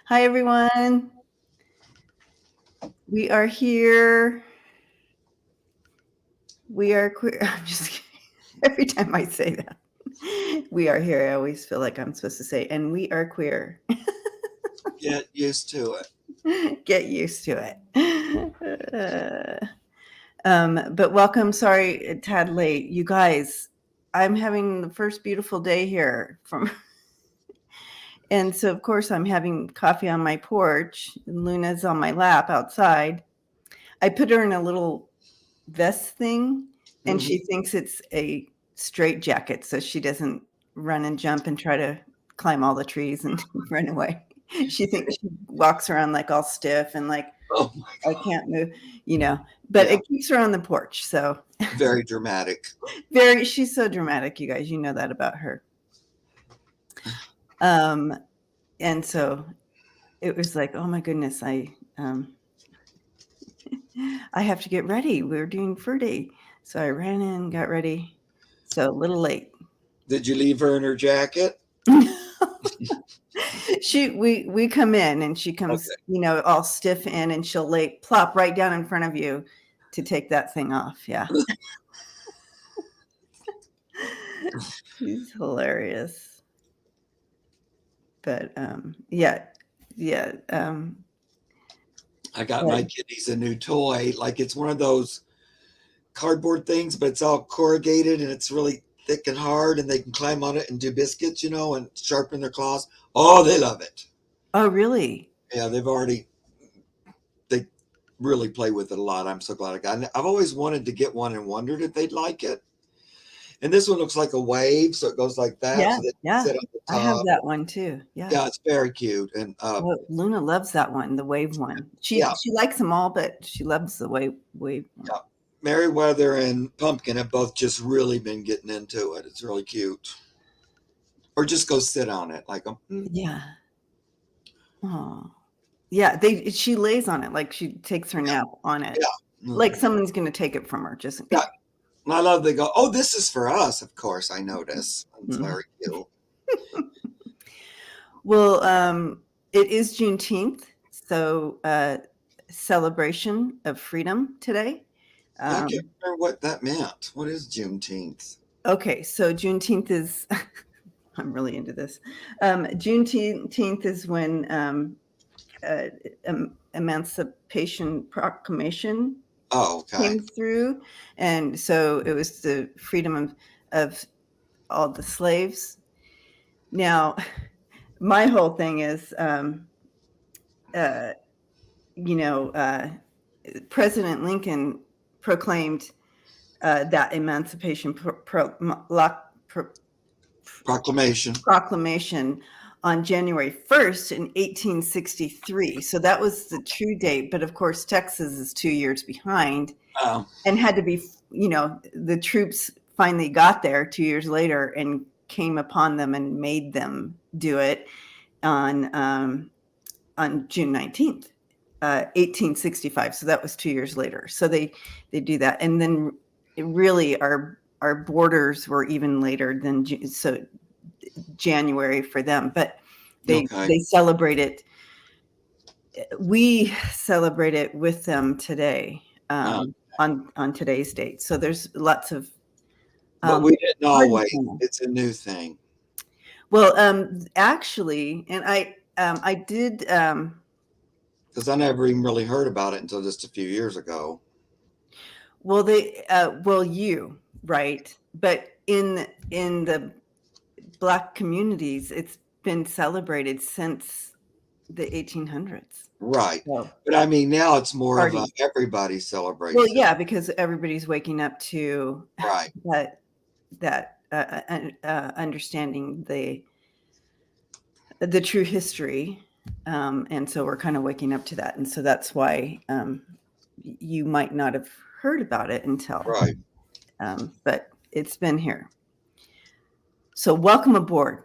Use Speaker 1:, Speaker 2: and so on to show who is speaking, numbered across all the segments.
Speaker 1: Hi, everyone. We are here. We are queer. I'm just kidding. Every time I say that, we are here. I always feel like I'm supposed to say, and we are queer.
Speaker 2: Get used to it.
Speaker 1: Get used to it. But welcome. Sorry, a tad late. You guys, I'm having the first beautiful day here and so of course I'm having coffee on my porch. And Luna's on my lap outside. I put her in a little vest thing, and she thinks it's a straight jacket, so she doesn't run and jump and try to climb all the trees and run away. She thinks she walks around like all stiff and like
Speaker 2: Oh my
Speaker 1: I
Speaker 2: God.
Speaker 1: can't move, but
Speaker 2: Yeah,
Speaker 1: it keeps her on the porch. So
Speaker 2: very dramatic.
Speaker 1: she's so dramatic, you guys. You know that about her. Um, and so it was like, oh my goodness, I have to get ready. We're doing Furday. So I ran in, got ready. So a little late.
Speaker 2: Did you leave her in her jacket?
Speaker 1: We come in and she comes,
Speaker 2: Okay.
Speaker 1: all stiff in, and she'll lay plop right down in front of you to take that thing off. Yeah. She's hilarious. But yeah.
Speaker 2: I got my kitties a new toy. Like it's one of those cardboard things, but it's all corrugated and it's really thick and hard, and they can climb on it and do biscuits, and sharpen their claws. Oh, they love it.
Speaker 1: Oh, really?
Speaker 2: Yeah, they really play with it a lot. I'm so glad I got it. I've always wanted to get one and wondered if they'd like it. And this one looks like a wave, so it goes like that.
Speaker 1: Yeah.
Speaker 2: So they
Speaker 1: Yeah.
Speaker 2: sit on the
Speaker 1: I have
Speaker 2: top.
Speaker 1: that one too. Yeah.
Speaker 2: Yeah, it's very cute. And
Speaker 1: Well, Luna loves that one, the wave one.
Speaker 2: yeah,
Speaker 1: She likes them all, but she loves the wave one.
Speaker 2: yeah. Meriwether and Pumpkin have both just really been getting into it. It's really cute. Or just go sit on it, like
Speaker 1: Yeah. Oh. Yeah, she lays on it like she takes her nap on it.
Speaker 2: yeah.
Speaker 1: Like someone's going to take it from her just
Speaker 2: Yeah. And I love they go, oh, this is for us. Of course, I notice. It's
Speaker 1: Mhm.
Speaker 2: very cute.
Speaker 1: Well, it is Juneteenth, so celebration of freedom today.
Speaker 2: Yeah, I can't remember what that meant. What is Juneteenth?
Speaker 1: Okay, so Juneteenth is I'm really into this. Juneteenth is when Emancipation Proclamation
Speaker 2: Oh, okay.
Speaker 1: came through, and so it was the freedom of all the slaves. Now, my whole thing is, President Lincoln proclaimed that Emancipation Proclamation on January 1st in 1863. So that was the true date. But of course, Texas is 2 years behind and had to be, the troops finally got there 2 years later and came upon them and made them do it on June 19th, 1865. So that was 2 years later. So they do that. And then really our borders were even later than January for them, but they celebrate it. We celebrate it with them today on today's date. So there's lots of.
Speaker 2: But we didn't always. It's a new thing.
Speaker 1: Well, actually, and I did.
Speaker 2: Because I never even really heard about it until just a few years ago.
Speaker 1: Well, you right, but in the Black communities, it's been celebrated since the 1800s.
Speaker 2: Right. So, but I mean, now it's more of a everybody celebrates.
Speaker 1: Well, yeah, because everybody's waking up to that understanding the true history. And so we're kind of waking up to that. And so that's why you might not have heard about it until.
Speaker 2: Right.
Speaker 1: But it's been here. So welcome aboard.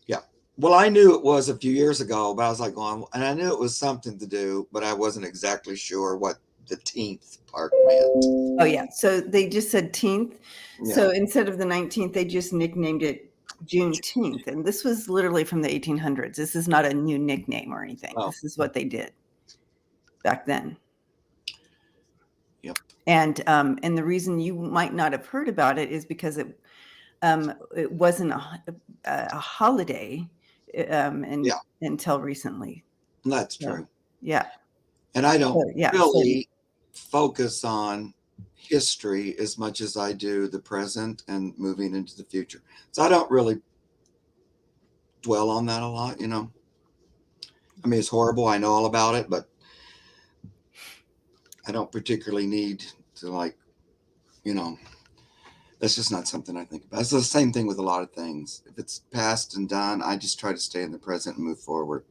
Speaker 2: Yeah. Well, I knew it was a few years ago, but I was like, and I knew it was something to do, but I wasn't exactly sure what the 10th part meant.
Speaker 1: Oh, yeah. So they just said 10th. Yeah. So instead of the 19th, they just nicknamed it Juneteenth, and this was literally from the 1800s. This is not a new nickname or anything.
Speaker 2: Oh.
Speaker 1: This is what they did back then.
Speaker 2: Yep.
Speaker 1: And the reason you might not have heard about it is because it wasn't a holiday until recently.
Speaker 2: That's true.
Speaker 1: Yeah.
Speaker 2: And I don't really focus on history as much as I do the present and moving into the future. So I don't really dwell on that a lot, you know. I mean, it's horrible. I know all about it, but I don't particularly need to, like, you know, that's just not something I think about. It's the same thing with a lot of things. If it's past and done, I just try to stay in the present and move forward.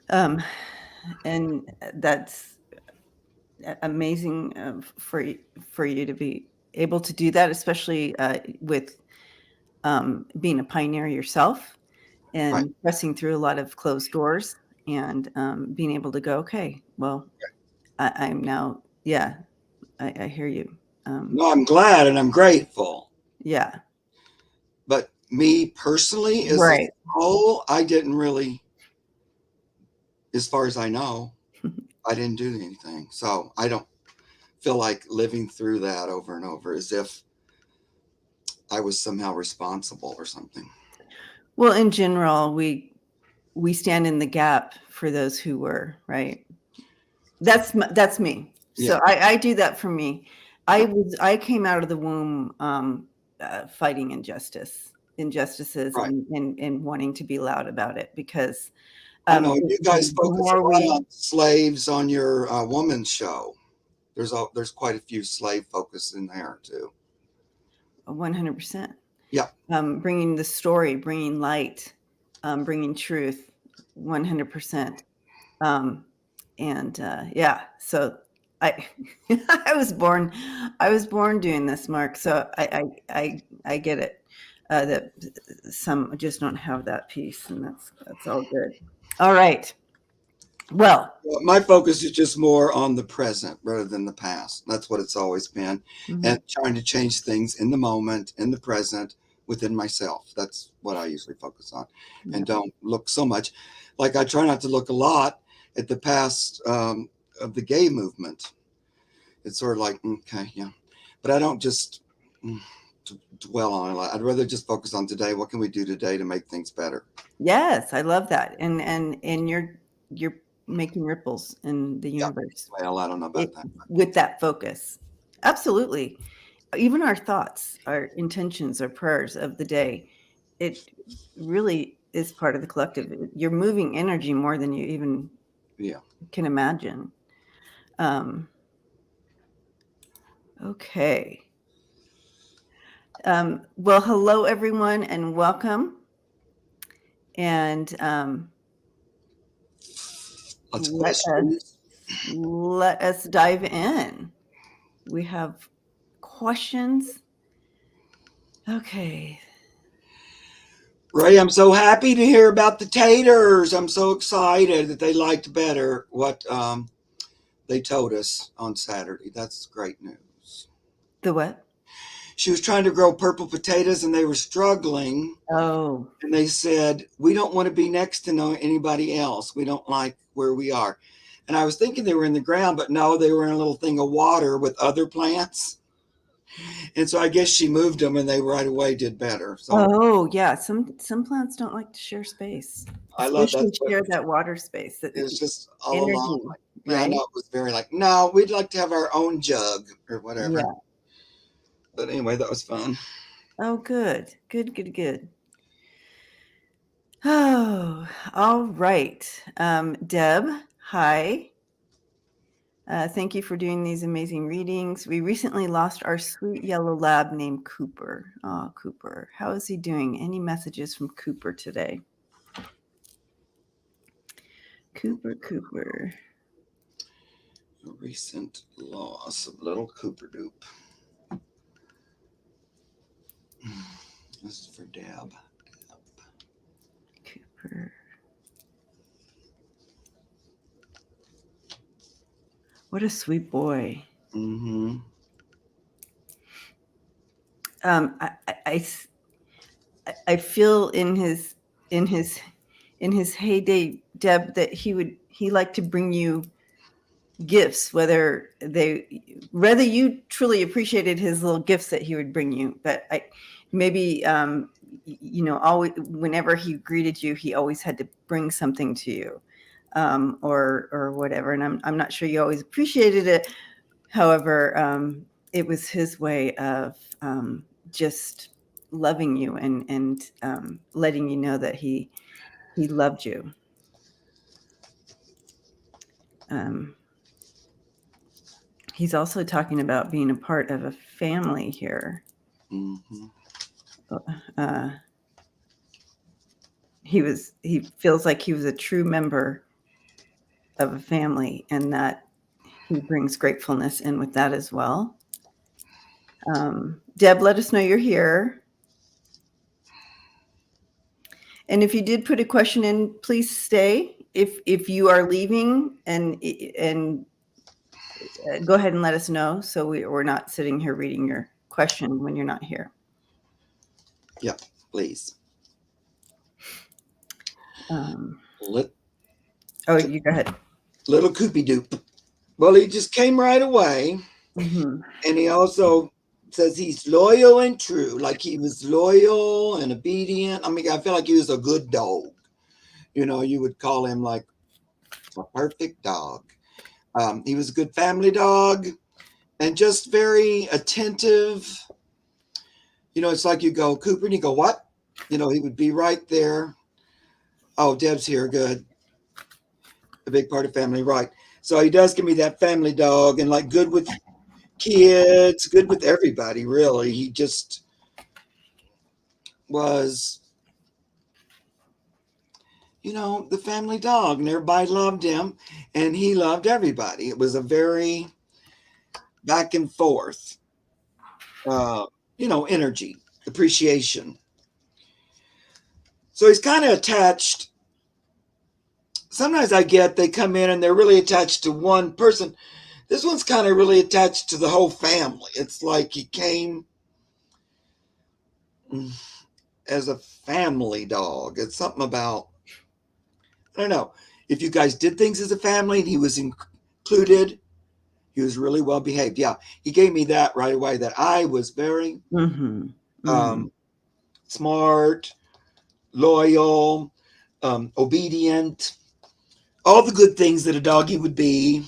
Speaker 1: And that's amazing for you to be able to do that, especially with being a pioneer yourself and pressing through a lot of closed doors and being able to go, okay, well, I'm now, I hear you.
Speaker 2: No, I'm glad and I'm grateful.
Speaker 1: Yeah.
Speaker 2: But me personally, as a whole, I didn't really, as far as I know, I didn't do anything. So I don't feel like living through that over and over as if I was somehow responsible or something.
Speaker 1: Well, in general, we stand in the gap for those who were, right? That's me. So I do that for me. I came out of the womb fighting injustices and wanting to be loud about it because
Speaker 2: I know you guys focus a lot on slaves on your woman's show. There's quite a few slave focus in there too.
Speaker 1: 100%.
Speaker 2: Yeah.
Speaker 1: Bringing the story, bringing light, bringing truth, 100%. So I I was born doing this, Mark. So I get it that some just don't have that piece, and that's all good. All right. Well,
Speaker 2: my focus is just more on the present rather than the past. That's what it's always been, and trying to change things in the moment, in the present, within myself. That's what I usually focus on, and don't look so much. Like I try not to look a lot at the past of the gay movement. It's sort of like, okay, yeah, but I don't just dwell on it. I'd rather just focus on today. What can we do today to make things better?
Speaker 1: Yes, I love that, and you're making ripples in the universe.
Speaker 2: Well, I don't know about that.
Speaker 1: With that focus. Absolutely. Even our thoughts, our intentions, our prayers of the day, it really is part of the collective. You're moving energy more than you even can imagine. Okay. Well, hello, everyone, and welcome. And let us dive in. We have questions. Okay.
Speaker 2: Ray, I'm so happy to hear about the taters. I'm so excited that they liked better what they told us on Saturday. That's great news.
Speaker 1: The what?
Speaker 2: She was trying to grow purple potatoes and they were struggling.
Speaker 1: Oh.
Speaker 2: And they said, we don't want to be next to anybody else. We don't like where we are. And I was thinking they were in the ground, but no, they were in a little thing of water with other plants. And so I guess she moved them and they right away did better. So,
Speaker 1: oh, yeah. Some plants don't like to share space.
Speaker 2: I love that.
Speaker 1: Share that water space.
Speaker 2: It's just all along.
Speaker 1: Right?
Speaker 2: Yeah, I know it was very like, no, we'd like to have our own jug or whatever. Yeah. But anyway, that was fun.
Speaker 1: Oh, good. Good. Oh, all right. Deb, hi. Thank you for doing these amazing readings. We recently lost our sweet yellow lab named Cooper. Oh, Cooper. How is he doing? Any messages from Cooper today? Cooper.
Speaker 2: A recent loss of little Cooper Doop. This is for Deb.
Speaker 1: Cooper. What a sweet boy.
Speaker 2: Mm-hmm.
Speaker 1: I feel in his heyday, Deb, that he liked to bring you gifts, whether you truly appreciated his little gifts that he would bring you, but maybe always, whenever he greeted you, he always had to bring something to you, or whatever. And I'm not sure you always appreciated it. However, it was his way of just loving you and letting you know that he loved you. He's also talking about being a part of a family here.
Speaker 2: Mm-hmm.
Speaker 1: He feels like he was a true member of a family, and that he brings gratefulness in with that as well. Deb, let us know you're here. And if you did put a question in, please stay. If you are leaving, and go ahead and let us know, so we're not sitting here reading your question when you're not here.
Speaker 2: Yeah, please.
Speaker 1: You go ahead.
Speaker 2: Little Coopy Doop. Well, he just came right away.
Speaker 1: Mm-hmm.
Speaker 2: And he also says he's loyal and true, like he was loyal and obedient. I mean, I feel like he was a good dog. You would call him like a perfect dog. He was a good family dog and just very attentive. It's like you go, Cooper, and you go, what? He would be right there. Oh, Deb's here. Good. A big part of family. Right. So he does give me that family dog, and like good with kids, good with everybody, really. He just was, the family dog, and everybody loved him, and he loved everybody. It was a very back and forth, energy, appreciation. So he's kind of attached. Sometimes they come in and they're really attached to one person. This one's kind of really attached to the whole family. It's like he came as a family dog. It's something about, I don't know, if you guys did things as a family and he was included, he was really well behaved. Yeah, he gave me that right away, that I was very smart, loyal, obedient, all the good things that a doggy would be.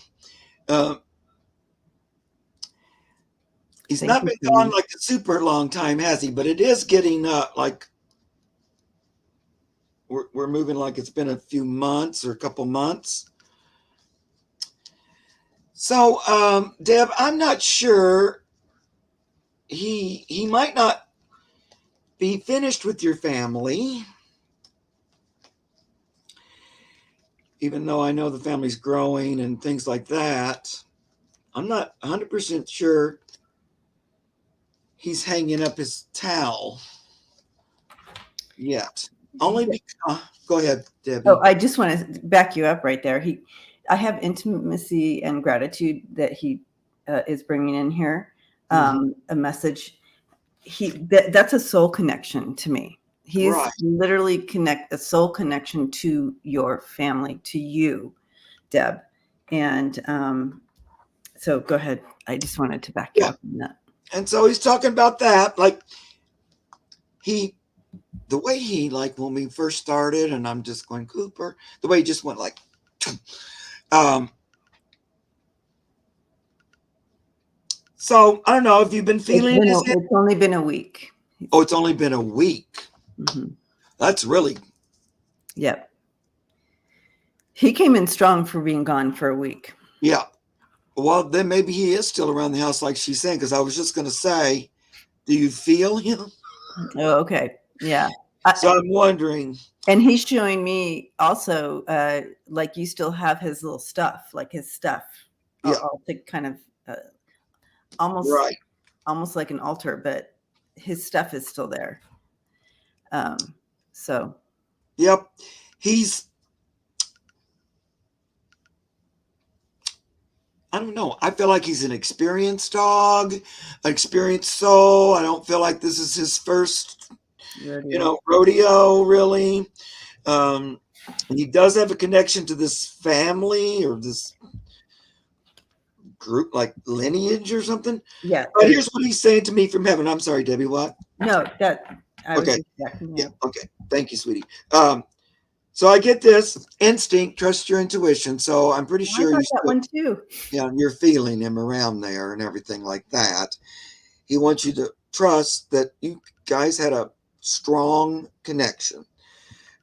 Speaker 2: He's not been gone like a super long time, has he? But it is getting like we're moving like it's been a few months or a couple months. So, Deb, I'm not sure. He might not be finished with your family, even though I know the family's growing and things like that. I'm not 100% sure he's hanging up his towel yet. Only because, go ahead, Debbie.
Speaker 1: Oh, I just want to back you up right there. I have intimacy and gratitude that he is bringing in here. A message. That's a soul connection to me. He's literally a soul connection to your family, to you, Deb. And so go ahead. I just wanted to back you up on that.
Speaker 2: And so he's talking about that, like the way he, like when we first started, and I'm just going, Cooper, the way he just went like, so I don't know if you've been feeling it.
Speaker 1: It's only been a week.
Speaker 2: Oh, it's only been a week. Mm-hmm. That's really.
Speaker 1: Yep. He came in strong for being gone for a week.
Speaker 2: Yeah. Well, then maybe he is still around the house, like she's saying, because I was just going to say, do you feel him?
Speaker 1: Oh, okay. Yeah.
Speaker 2: So I'm wondering.
Speaker 1: And he's showing me also, like you still have his little stuff, like his stuff. Yeah. I'll think kind of almost like an altar, but his stuff is still there. So.
Speaker 2: Yep. I don't know. I feel like he's an experienced dog, an experienced soul. I don't feel like this is his first rodeo, really. He does have a connection to this family or this group, like lineage or something.
Speaker 1: Yeah.
Speaker 2: But here's what he's saying to me from heaven. I'm sorry, Debbie, what?
Speaker 1: No, I was
Speaker 2: Okay.
Speaker 1: just checking.
Speaker 2: Yeah. Okay. Thank you, sweetie. So I get this instinct, trust your intuition. So I'm pretty
Speaker 1: I
Speaker 2: sure
Speaker 1: got that one too.
Speaker 2: you're feeling him around there and everything like that. He wants you to trust that you guys had a strong connection.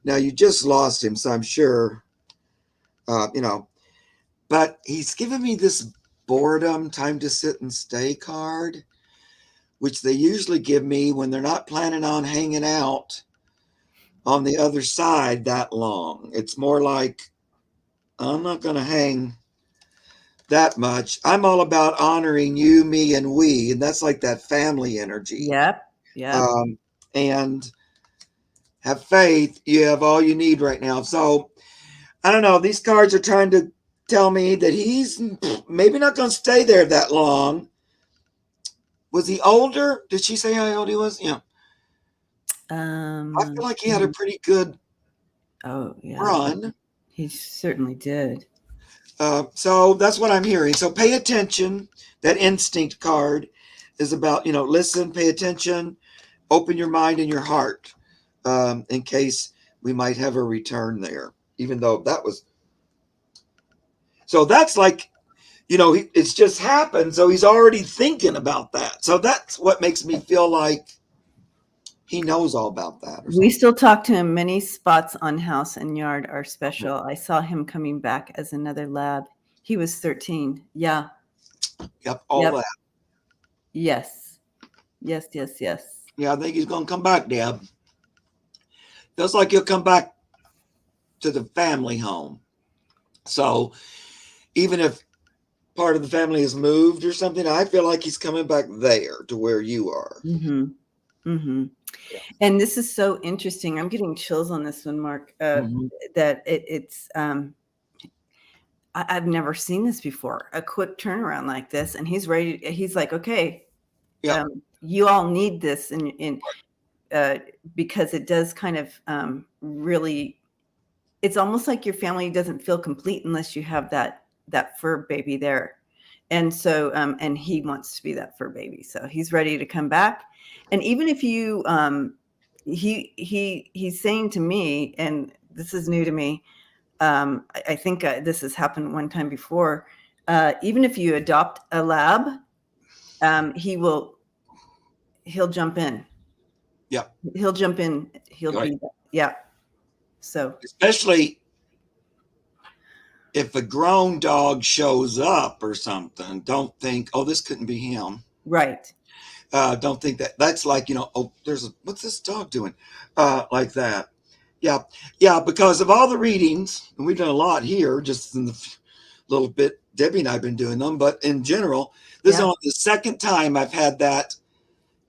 Speaker 2: Now you just lost him, so I'm sure, but he's given me this boredom, time to sit and stay card, which they usually give me when they're not planning on hanging out on the other side that long. It's more like, I'm not going to hang that much. I'm all about honoring you, me, and we. And that's like that family energy.
Speaker 1: Yep.
Speaker 2: And have faith. You have all you need right now. So I don't know. These cards are trying to tell me that he's maybe not going to stay there that long. Was he older? Did she say how old he was? Yeah. I feel like he had a pretty good run.
Speaker 1: He certainly did.
Speaker 2: So that's what I'm hearing. So pay attention. That instinct card is about, listen, pay attention, open your mind and your heart, in case we might have a return there, even though that was. So that's like, it's just happened. So he's already thinking about that. So that's what makes me feel like he knows all about that.
Speaker 1: We still talk to him. Many spots on house and yard are special. I saw him coming back as another lab. He was 13. Yeah.
Speaker 2: Yep. That.
Speaker 1: Yes.
Speaker 2: Yeah, I think he's going to come back, Deb. Feels like he'll come back to the family home. So even if part of the family has moved or something, I feel like he's coming back there to where you are.
Speaker 1: And this is so interesting. I'm getting chills on this one, Mark, that it's I've never seen this before, a quick turnaround like this. And he's ready. He's like, okay, you all need this because it does kind of really, it's almost like your family doesn't feel complete unless you have that fur baby there. And so, and he wants to be that fur baby. So he's ready to come back. And even if you, he's saying to me, and this is new to me, I think this has happened one time before. Even if you adopt a lab, he'll jump in.
Speaker 2: Yeah.
Speaker 1: He'll jump in. He'll be, So
Speaker 2: especially if a grown dog shows up or something, don't think, oh, this couldn't be him.
Speaker 1: Right.
Speaker 2: Don't think that's like, what's this dog doing? Like that. Yeah. Because of all the readings, and we've done a lot here, just in the little bit Debbie and I have been doing them, but in general, this is only the second time I've had that.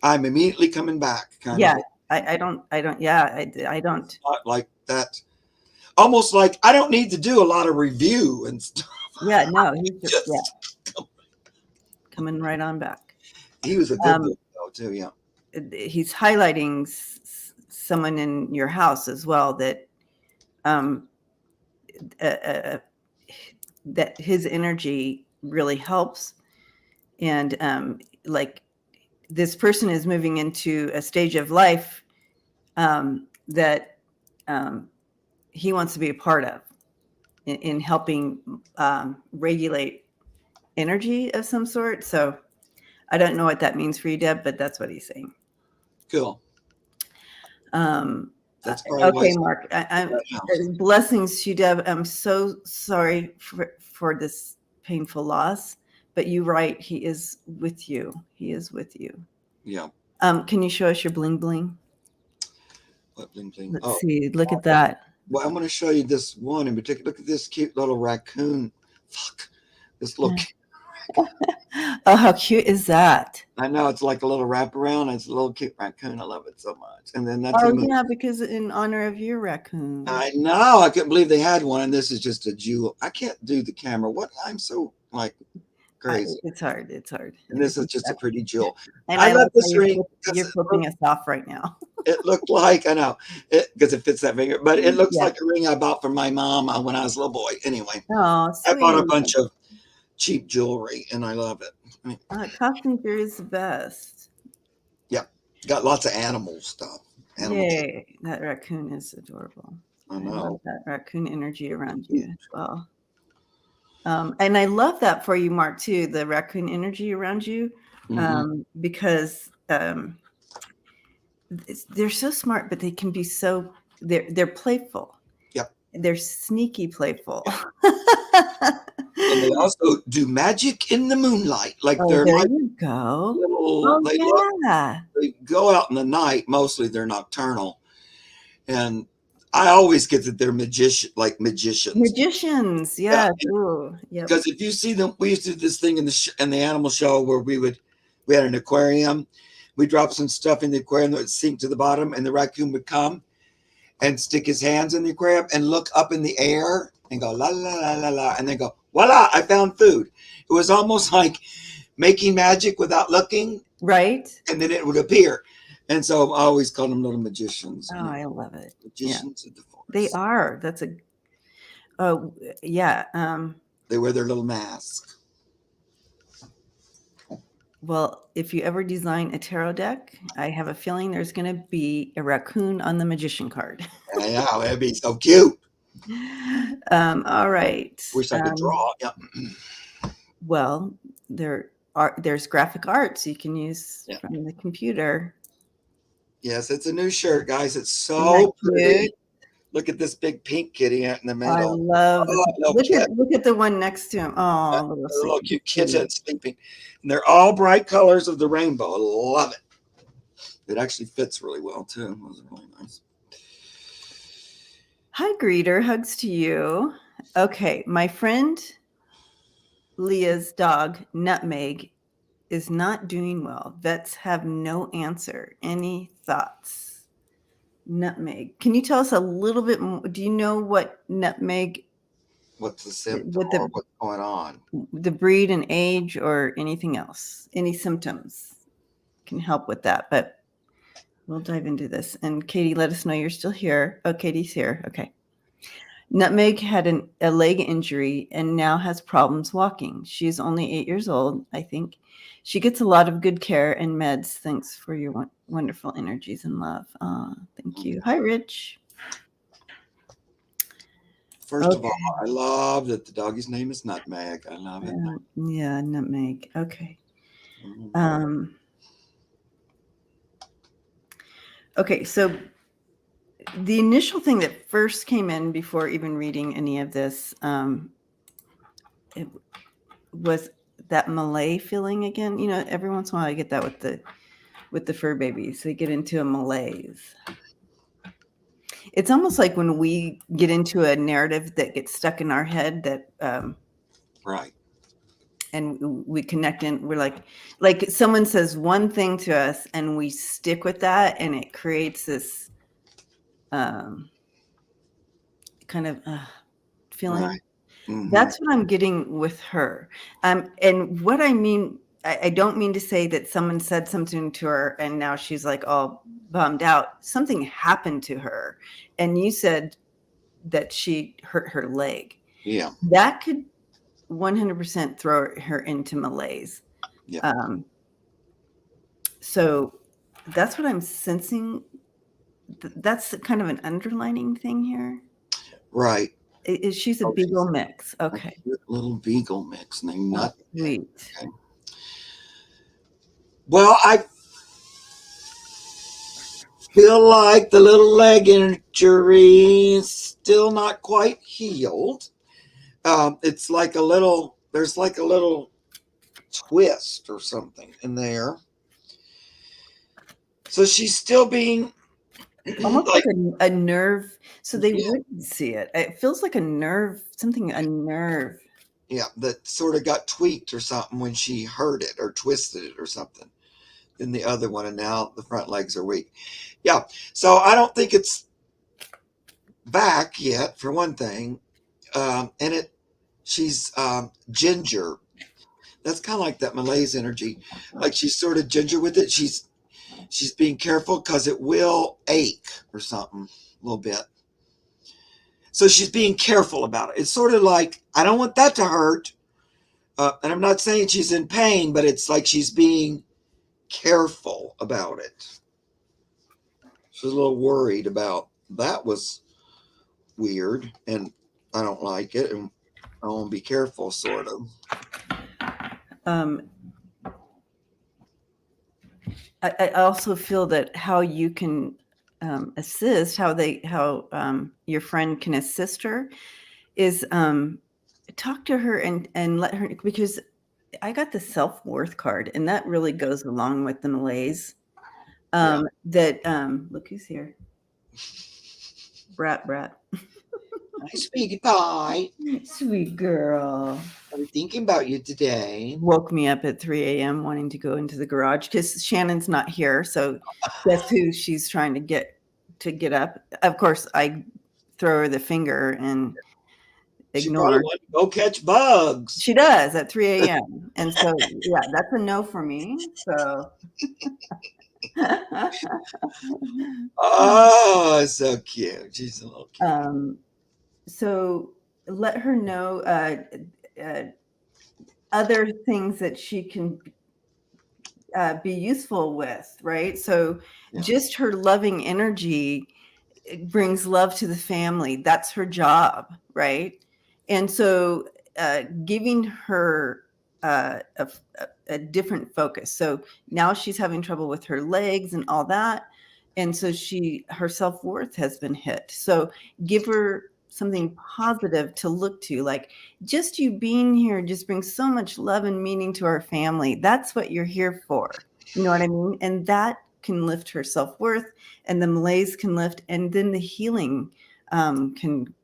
Speaker 2: I'm immediately coming back.
Speaker 1: I don't.
Speaker 2: Not like that. Almost like I don't need to do a lot of review and stuff.
Speaker 1: Yeah, no, he's just coming right on back.
Speaker 2: He was a good book though too. Yeah.
Speaker 1: He's highlighting someone in your house as well that that his energy really helps, and like this person is moving into a stage of life that he wants to be a part of in helping regulate energy of some sort. So I don't know what that means for you, Deb, but that's what he's saying.
Speaker 2: Cool.
Speaker 1: That's okay, Mark. Blessings to you, Deb. I'm so sorry for this painful loss, but you're right. He is with you. He is with you.
Speaker 2: Yeah.
Speaker 1: Can you show us your bling bling?
Speaker 2: What bling bling?
Speaker 1: Let's see. Look at that.
Speaker 2: Well, I'm going to show you this one in particular. Look at this cute little raccoon. This little.
Speaker 1: Oh, how cute is that?
Speaker 2: I know, it's like a little wraparound. It's a little cute raccoon. I love it so much. And then that's
Speaker 1: because in honor of your raccoon.
Speaker 2: I know. I couldn't believe they had one, and this is just a jewel. I can't do the camera. I'm so crazy.
Speaker 1: It's hard.
Speaker 2: And this is just a pretty jewel.
Speaker 1: And I love this ring. You're flipping us off right now.
Speaker 2: It looked like, I know, because it fits that finger, but it looks
Speaker 1: Yeah.
Speaker 2: like a ring I bought from my mom when I was a little boy. Anyway,
Speaker 1: Oh,
Speaker 2: I bought a
Speaker 1: sweet.
Speaker 2: bunch of cheap jewelry and I love it. I mean,
Speaker 1: Costume jewelry is the best.
Speaker 2: yeah, got lots of animal stuff. Animal jewelry.
Speaker 1: Yay. That raccoon is adorable.
Speaker 2: I
Speaker 1: I love
Speaker 2: know.
Speaker 1: that raccoon energy around you as well. And I love that for you, Mark, too, the raccoon energy around you, because they're so smart, but they can be so they're playful.
Speaker 2: Yep.
Speaker 1: They're sneaky playful.
Speaker 2: And they also do magic in the moonlight. Like
Speaker 1: Oh,
Speaker 2: they're
Speaker 1: there
Speaker 2: like
Speaker 1: you go.
Speaker 2: little,
Speaker 1: Oh, yeah.
Speaker 2: they go out in the night. Mostly they're nocturnal. And I always get that they're magicians.
Speaker 1: Magicians,
Speaker 2: Yeah.
Speaker 1: yes. Ooh, yep.
Speaker 2: Because if you see them, we used to do this thing in the animal show where we had an aquarium. We drop some stuff in the aquarium that would sink to the bottom, and the raccoon would come and stick his hands in the aquarium and look up in the air and go la la la la la, and then go voila! I found food. It was almost like making magic without looking,
Speaker 1: Right?
Speaker 2: and then it would appear. And so I always call them little magicians.
Speaker 1: Oh, I love it.
Speaker 2: Magicians of the forest.
Speaker 1: They are. That's a. Oh, yeah.
Speaker 2: They wear their little mask.
Speaker 1: Well, if you ever design a tarot deck, I have a feeling there's going to be a raccoon on the magician card.
Speaker 2: Yeah, that'd be so cute.
Speaker 1: All right.
Speaker 2: Wish I could draw. Yeah.
Speaker 1: Well, there's graphic arts you can use from the computer.
Speaker 2: Yes, it's a new shirt, guys. It's so pretty. Look at this big pink kitty out in the middle.
Speaker 1: I love it. Look at the one next to him. Oh,
Speaker 2: little cute kitten sleeping. And they're all bright colors of the rainbow. I love it. It actually fits really well, too. Those are really nice.
Speaker 1: Hi, greeter. Hugs to you. Okay, my friend Leah's dog, Nutmeg, is not doing well. Vets have no answer. Any thoughts? Nutmeg. Can you tell us a little bit more? Do you know what nutmeg?
Speaker 2: What's the symptom or what's going on?
Speaker 1: The breed and age or anything else? Any symptoms can help with that, but we'll dive into this. And Katie, let us know you're still here. Oh, Katie's here. Okay. Nutmeg had a leg injury and now has problems walking. She's only 8 years old, I think. She gets a lot of good care and meds. Thanks for your wonderful energies and love. Thank you. Hi, Rich.
Speaker 2: First of all, I love that the doggy's name is Nutmeg. I love it.
Speaker 1: Yeah, Nutmeg. Okay. Okay, so the initial thing that first came in before even reading any of this, it was that Malay feeling again. You know, every once in a while I get that with the fur babies. They get into a malaise. It's almost like when we get into a narrative that gets stuck in our head that
Speaker 2: right.
Speaker 1: And we connect in, we're like someone says one thing to us and we stick with that and it creates this kind of feeling.
Speaker 2: Right. Mm-hmm.
Speaker 1: That's what I'm getting with her. And what I mean, I don't mean to say that someone said something to her and now she's like all bummed out. Something happened to her. And you said that she hurt her leg.
Speaker 2: Yeah.
Speaker 1: That could 100% throw her into malaise.
Speaker 2: Yeah.
Speaker 1: So that's what I'm sensing. That's kind of an underlining thing here.
Speaker 2: Right.
Speaker 1: She's a beagle mix. Okay.
Speaker 2: Little beagle mix named Nutmeg.
Speaker 1: Sweet.
Speaker 2: Okay. Well, I feel like the little leg injury is still not quite healed. It's like there's like a little twist or something in there. So she's still being
Speaker 1: almost like a nerve. So they wouldn't see it. It feels like a nerve, a nerve.
Speaker 2: Yeah, that sort of got tweaked or something when she hurt it or twisted it or something. Then the other one, and now the front legs are weak. Yeah, so I don't think it's back yet, for one thing. And she's ginger. That's kind of like that malaise energy. Like she's sort of ginger with it. She's she's being careful because it will ache or something a little bit. So she's being careful about it. It's sort of like, I don't want that to hurt. And I'm not saying she's in pain, but it's like she's being careful about it. She's a little worried about that. Was weird, and I don't like it, and I want to be careful, sort of.
Speaker 1: I also feel that how you can assist, how your friend can assist her, is talk to her and let her, because I got the self-worth card, and that really goes along with the malaise. That look who's here. Brat.
Speaker 2: Hi, sweetie pie.
Speaker 1: Sweet girl.
Speaker 2: I was thinking about you today.
Speaker 1: Woke me up at 3 a.m. wanting to go into the garage because Shannon's not here. So guess who she's trying to get up? Of course, I throw her the finger and ignore.
Speaker 2: She probably wants to go catch bugs.
Speaker 1: She does at 3 a.m. And so, yeah, that's a no for me. So.
Speaker 2: Oh, so cute. She's a little cute.
Speaker 1: So let her know other things that she can be useful with, right? So just her loving energy brings love to the family. That's her job, right? And so giving her a different focus. So now she's having trouble with her legs and all that. And so her self-worth has been hit. So give her something positive to look to, like just you being here just brings so much love and meaning to our family. That's what you're here for. You know what I mean? And that can lift her self-worth, and the malaise can lift, and then the healing can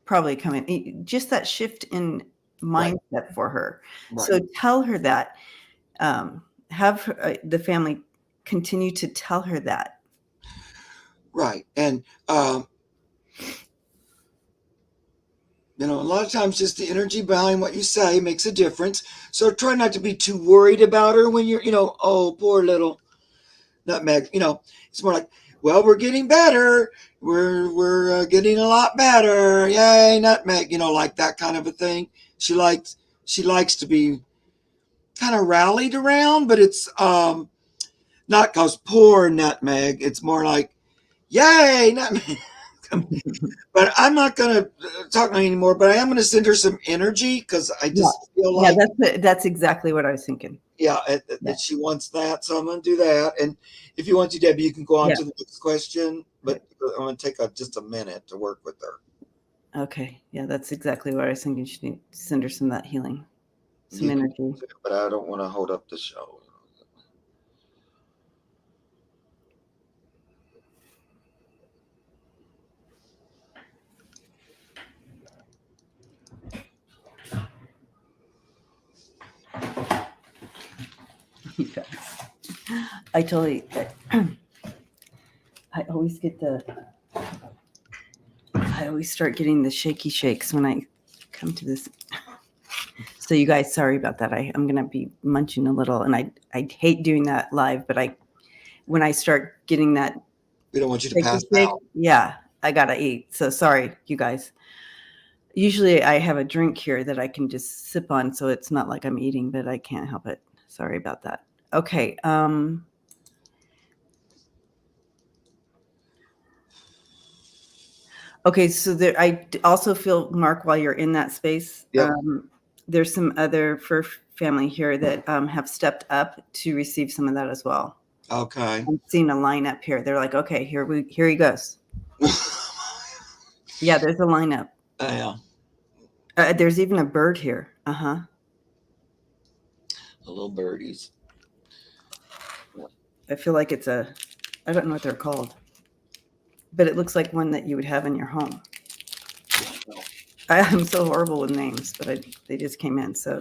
Speaker 1: probably come in. Just that shift in mindset for her. Right. So tell her that. Have her, the family continue to tell her that.
Speaker 2: Right. And, a lot of times just the energy behind what you say makes a difference. So try not to be too worried about her when you're, oh, poor little Nutmeg. It's more like, well, we're getting better. We're getting a lot better. Yay, Nutmeg, like that kind of a thing. She likes to be kind of rallied around, but it's not because poor Nutmeg. It's more like, yay, Nutmeg. But I'm not going to talk anymore, but I am going to send her some energy because I just feel like.
Speaker 1: Yeah, that's exactly what I was thinking.
Speaker 2: Yeah, that she wants that. So I'm going to do that. And if you want to, Debbie, you can go on to the next question, but I'm going to take just a minute to work with her.
Speaker 1: Okay. Yeah, that's exactly what I was thinking. She needs to send her some of that healing, some energy.
Speaker 2: But I don't want to hold up the show.
Speaker 1: I totally. I always start getting the shaky shakes when I come to this. So you guys, sorry about that. I'm gonna be munching a little, and I hate doing that live, but when I start getting that,
Speaker 2: we don't want you to pass out.
Speaker 1: Yeah, I gotta eat. So sorry, you guys. Usually I have a drink here that I can just sip on, so it's not like I'm eating, but I can't help it. Sorry about that. Okay. Okay, so I also feel, Mark, while you're in that space, there's some other fur family here that have stepped up to receive some of that as well.
Speaker 2: Okay.
Speaker 1: I'm seeing a lineup here. They're like, okay, here he goes. Yeah, there's a lineup.
Speaker 2: Yeah.
Speaker 1: There's even a bird here. The
Speaker 2: little birdies.
Speaker 1: I feel like it's I don't know what they're called, but it looks like one that you would have in your home. I'm so horrible with names, but they just came in. So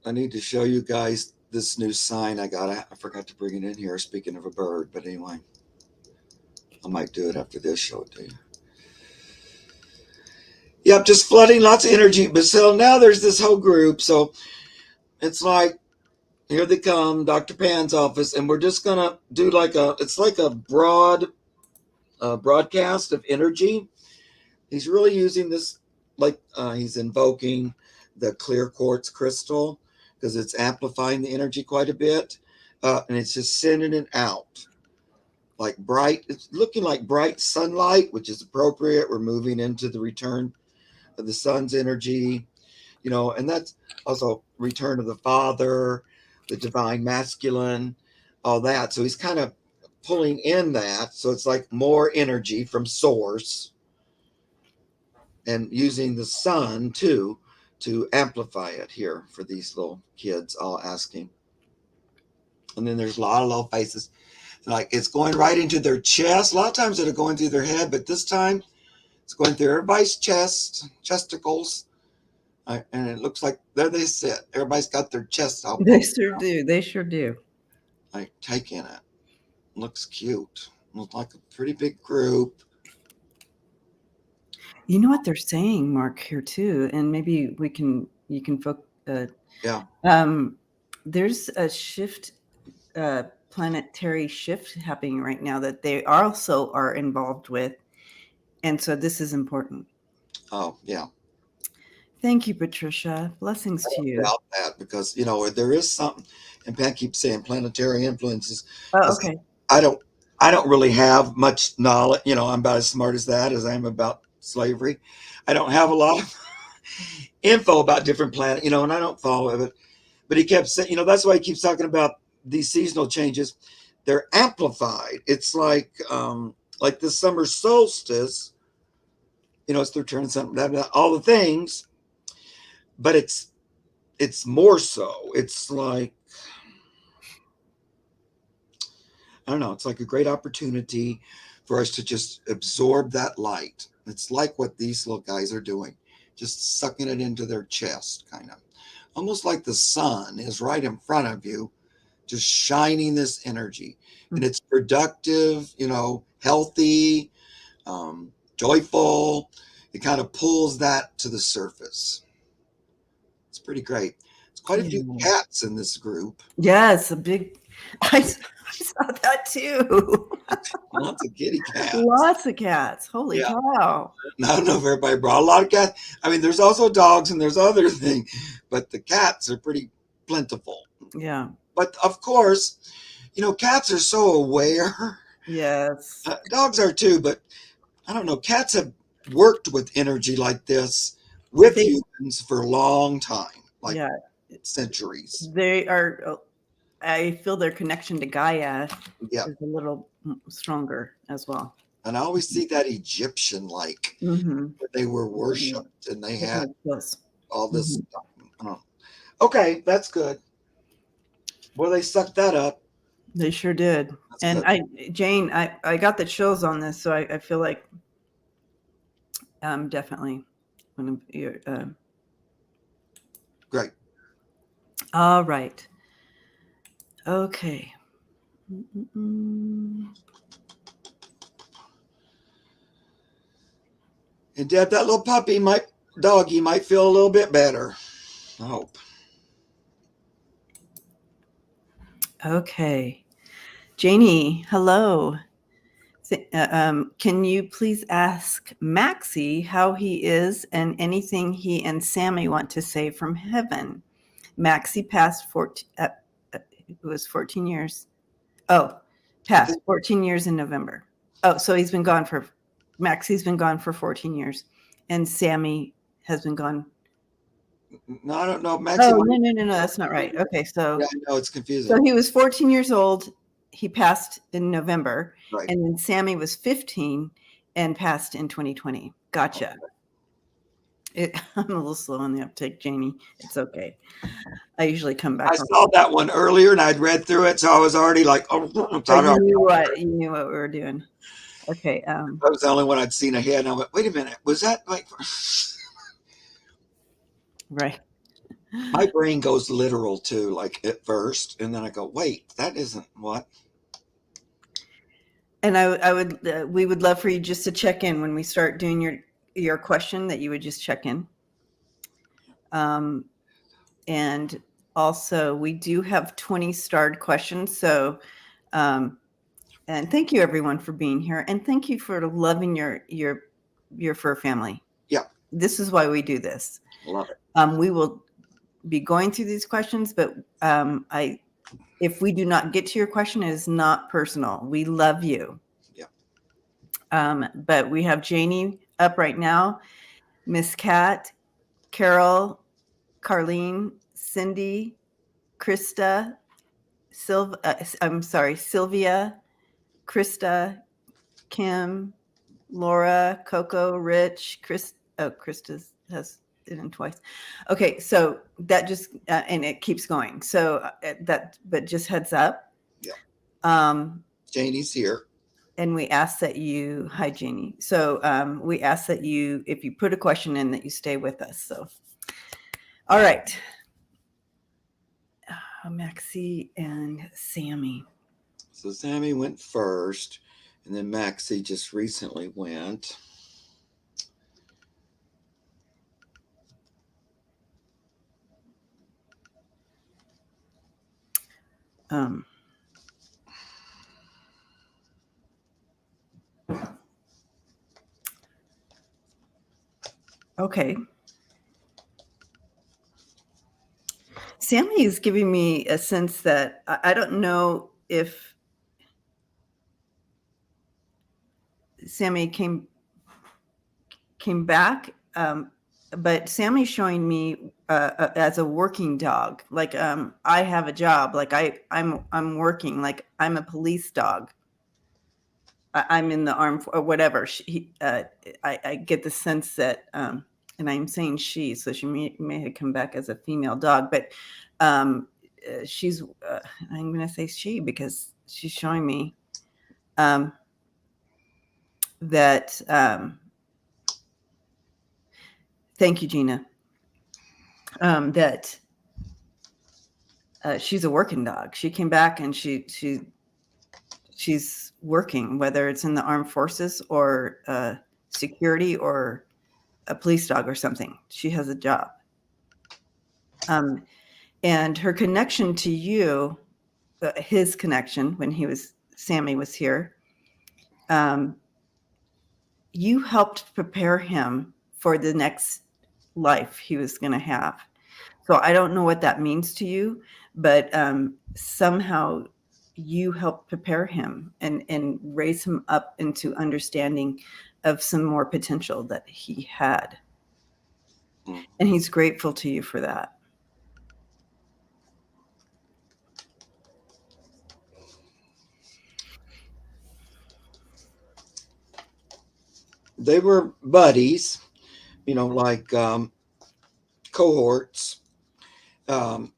Speaker 2: I need to show you guys this new sign I got. I forgot to bring it in here. Speaking of a bird, but anyway, I might do it after this. Show it to you. Yep, just flooding lots of energy. But so now there's this whole group. So it's like, Here they come, Dr. Pan's office, and we're just gonna do it's like a broad broadcast of energy. He's really using this, he's invoking the clear quartz crystal because it's amplifying the energy quite a bit, and it's just sending it out like bright. It's looking like bright sunlight, which is appropriate. We're moving into the return of the sun's energy, and that's also return of the father, the divine masculine, all that. So he's kind of pulling in that. So it's like more energy from source and using the sun too to amplify it here for these little kids all asking. And then there's a lot of little faces. Like it's going right into their chest. A lot of times they're going through their head, but this time it's going through everybody's chesticles. And it looks like there they sit. Everybody's got their chest out.
Speaker 1: They sure do. They sure do.
Speaker 2: Like taking it. Looks cute. Looks like a pretty big group.
Speaker 1: You know what they're saying, Mark, here too, and maybe you can focus.
Speaker 2: Yeah.
Speaker 1: There's a shift, planetary shift happening right now that they also are involved with, and so this is important.
Speaker 2: Oh yeah.
Speaker 1: Thank you, Patricia. Blessings to you.
Speaker 2: About that because there is something, and Pat keeps saying planetary influences.
Speaker 1: Oh, okay.
Speaker 2: I don't really have much knowledge. I'm about as smart as that as I am about slavery. I don't have a lot of info about different planets, and I don't follow it. But he kept saying, that's why he keeps talking about these seasonal changes. They're amplified. It's like this summer solstice. It's their turn, something, all the things. But it's more so. It's like, I don't know. It's like a great opportunity for us to just absorb that light. It's like what these little guys are doing, just sucking it into their chest, kind of. Almost like the sun is right in front of you, just shining this energy. And it's productive, healthy, joyful. It kind of pulls that to the surface. It's pretty great. It's quite a few cats in this group.
Speaker 1: Yes, I saw that too.
Speaker 2: Lots of kitty cats.
Speaker 1: Lots of cats. Holy cow.
Speaker 2: I don't know if everybody brought a lot of cats. I mean, there's also dogs and there's other things, but the cats are pretty plentiful.
Speaker 1: Yeah.
Speaker 2: But of course, cats are so aware.
Speaker 1: Yes.
Speaker 2: Dogs are too, but I don't know. Cats have worked with energy like this with humans for a long time, centuries.
Speaker 1: They are. I feel their connection to Gaia is a little stronger as well.
Speaker 2: And I always see that Egyptian-like, where they were worshipped and they had all this stuff. Okay, that's good. Well, they sucked that up.
Speaker 1: They sure did. That's good. Jane, I got the chills on this, so I feel like definitely.
Speaker 2: Great.
Speaker 1: All right. Okay. And
Speaker 2: Deb, that little doggy might feel a little bit better. I hope.
Speaker 1: Okay. Janie, hello. Can you please ask Maxie how he is and anything he and Sammy want to say from heaven? Maxie passed 14 years. Oh, passed 14 years in November. Oh, so Maxie's been gone for 14 years and Sammy has been gone.
Speaker 2: No, I don't know. Maxie.
Speaker 1: Oh, no, that's not right. Okay, so
Speaker 2: yeah, I know it's confusing.
Speaker 1: So he was 14 years old. He passed in November,
Speaker 2: right.
Speaker 1: And then Sammy was 15 and passed in 2020. Gotcha. Okay. I'm a little slow on the uptake, Janie. It's okay. I usually come back.
Speaker 2: I saw that one earlier, and I'd read through it, so I was already like, "Oh,
Speaker 1: you knew what we were doing." Okay.
Speaker 2: That was the only one I'd seen ahead, and I went, "Wait a minute, was that like?"
Speaker 1: Right.
Speaker 2: My brain goes literal too, like at first, and then I go, "Wait, that isn't what."
Speaker 1: And we would love for you just to check in when we start doing your question. That you would just check in. And also, we do have 20 starred questions. So, and thank you everyone for being here, and thank you for loving your fur family.
Speaker 2: Yeah,
Speaker 1: this is why we do this.
Speaker 2: Love it.
Speaker 1: We will be going through these questions, but if we do not get to your question, it is not personal. We love you.
Speaker 2: Yeah.
Speaker 1: But we have Janie up right now, Miss Kat, Carol, Carlene, Cindy, Krista, Sylvia, Krista, Kim, Laura, Coco, Rich, Chris. Oh, Krista has it in twice. Okay, so that just and it keeps going. So but just heads up.
Speaker 2: Yeah. Janie's here.
Speaker 1: And we ask that you, hi Janie. So we ask that you, if you put a question in, that you stay with us. So, all right. Maxie and Sammy.
Speaker 2: So Sammy went first, and then Maxie just recently went.
Speaker 1: Okay. Sammy is giving me a sense that I don't know if Sammy came back, but Sammy's showing me as a working dog. Like I have a job. Like I'm working. Like I'm a police dog. I'm in the armed or whatever. I get the sense that, and I'm saying she, so she may have come back as a female dog, but she's. I'm going to say she because she's showing me that. Thank you, Gina. That she's a working dog. She came back and she's working, whether it's in the armed forces or security or a police dog or something. She has a job. And her connection to you, his connection when Sammy was here, you helped prepare him for the next life he was going to have. So I don't know what that means to you, but somehow you helped prepare him and raise him up into understanding of some more potential that he had. And he's grateful to you for that.
Speaker 2: They were buddies, like cohorts when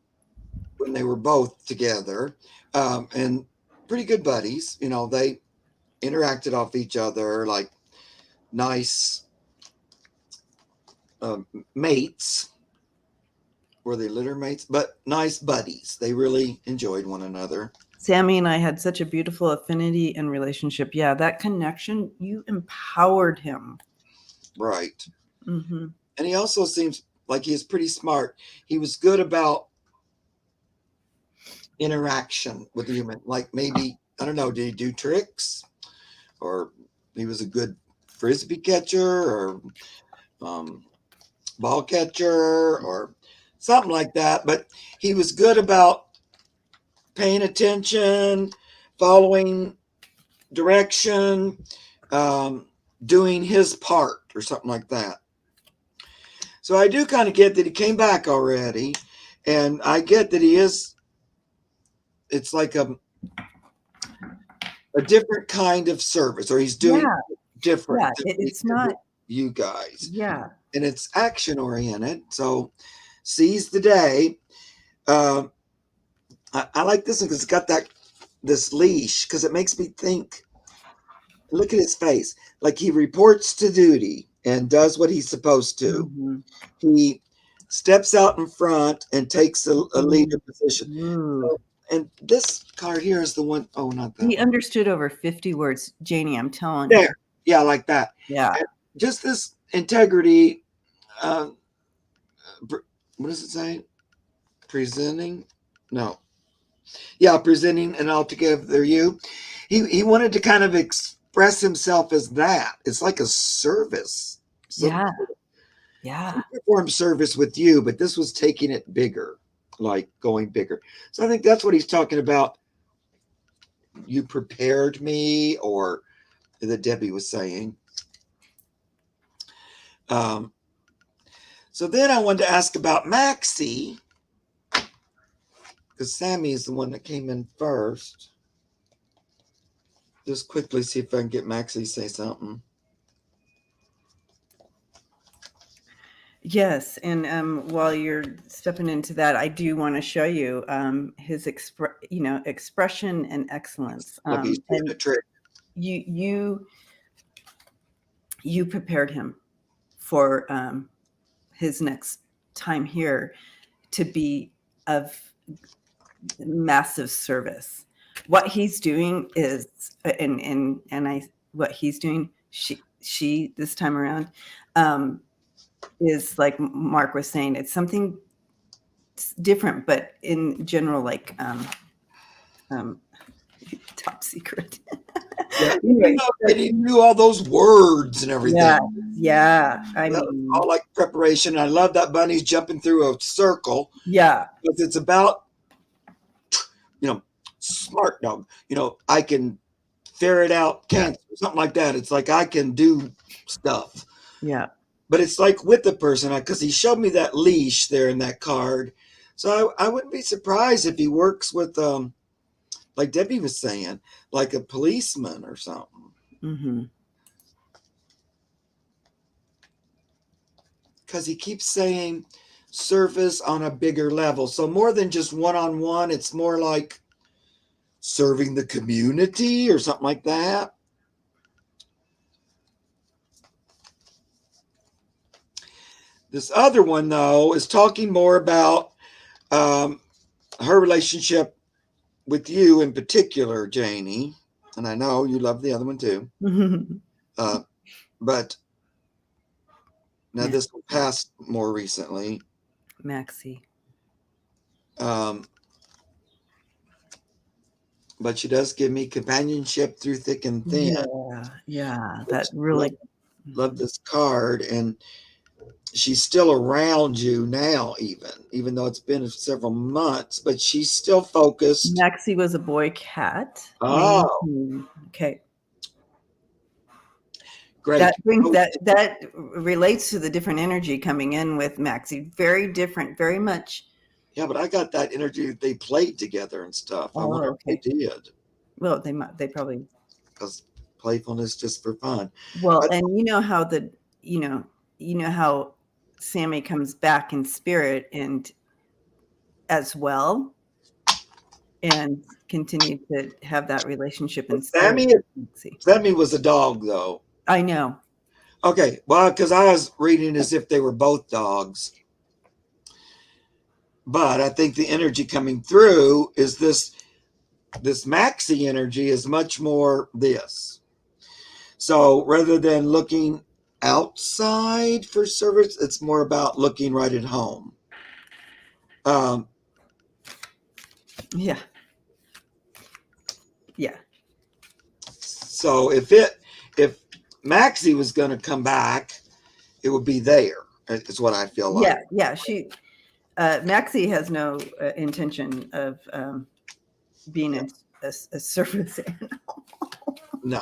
Speaker 2: they were both together, and pretty good buddies. They interacted off each other like nice mates. Were they litter mates? But nice buddies. They really enjoyed one another.
Speaker 1: Sammy and I had such a beautiful affinity and relationship. Yeah, that connection, you empowered him.
Speaker 2: Right.
Speaker 1: Mm-hmm.
Speaker 2: And he also seems like he's pretty smart. He was good about interaction with the human. Like maybe, I don't know, did he do tricks? Or he was a good frisbee catcher or ball catcher or something like that. But he was good about paying attention, following direction, doing his part or something like that. So I do kind of get that he came back already, and I get that it's like a different kind of service, or he's doing different.
Speaker 1: Yeah, it's not
Speaker 2: you guys.
Speaker 1: Yeah.
Speaker 2: And it's action oriented. So seize the day. I like this one because it's got this leash, because it makes me think, look at his face. Like he reports to duty and does what he's supposed to.
Speaker 1: Mm-hmm.
Speaker 2: He steps out in front and takes a leader position. So, and this card here is the one, oh, not that.
Speaker 1: He understood over 50 words, Janie, I'm telling you.
Speaker 2: Yeah, like that.
Speaker 1: Yeah.
Speaker 2: And just this integrity, what does it say? presenting an altogether you. He wanted to kind of express himself as that. It's like a service.
Speaker 1: Yeah. Yeah.
Speaker 2: He performed service with you, but this was taking it bigger, like going bigger. So I think that's what he's talking about. You prepared me, or that Debbie was saying. So then I wanted to ask about Maxie, because Sammy is the one that came in first. Just quickly see if I can get Maxie to say something.
Speaker 1: Yes, and while you're stepping into that, I do want to show you his expression and excellence.
Speaker 2: Look, he's doing a trick.
Speaker 1: You prepared him for his next time here to be of massive service. What he's doing is, what he's doing, she this time around, is like Mark was saying, it's something different, but in general, like top secret.
Speaker 2: Yeah, he knew all those words and everything.
Speaker 1: Yeah. I mean,
Speaker 2: all like preparation. I love that bunny's jumping through a circle.
Speaker 1: Yeah,
Speaker 2: because it's about smart dog. I can ferret out cancer, something like that. It's like I can do stuff.
Speaker 1: Yeah.
Speaker 2: But it's like with the person, because he showed me that leash there in that card. So I wouldn't be surprised if he works with, like Debbie was saying, like a policeman or something.
Speaker 1: Mm-hmm.
Speaker 2: Because he keeps saying service on a bigger level. So more than just one-on-one, it's more like serving the community or something like that. This other one, though, is talking more about her relationship with you in particular, Janie. And I know you love the other one too. But now this one passed more recently.
Speaker 1: Maxie.
Speaker 2: But she does give me companionship through thick and thin.
Speaker 1: Yeah, that really
Speaker 2: love this card, and she's still around you now, even though it's been several months, but she's still focused.
Speaker 1: Maxie was a boy cat.
Speaker 2: Oh,
Speaker 1: okay.
Speaker 2: Great.
Speaker 1: That relates to the different energy coming in with Maxie. Very different, very much.
Speaker 2: Yeah, but I got that energy that they played together and stuff. I wonder if they did.
Speaker 1: Well, they probably,
Speaker 2: because playfulness just for fun.
Speaker 1: Well, and you know how how Sammy comes back in spirit and as well, and continue to have that relationship. And
Speaker 2: Sammy was a dog, though.
Speaker 1: I know.
Speaker 2: Okay, well, because I was reading as if they were both dogs. But I think the energy coming through is this Maxie energy is much more this. So rather than looking outside for service, it's more about looking right at home.
Speaker 1: Yeah.
Speaker 2: So if Maxie was going to come back, it would be there. Is what I feel like.
Speaker 1: Yeah. Maxie has no intention of being a service animal.
Speaker 2: No.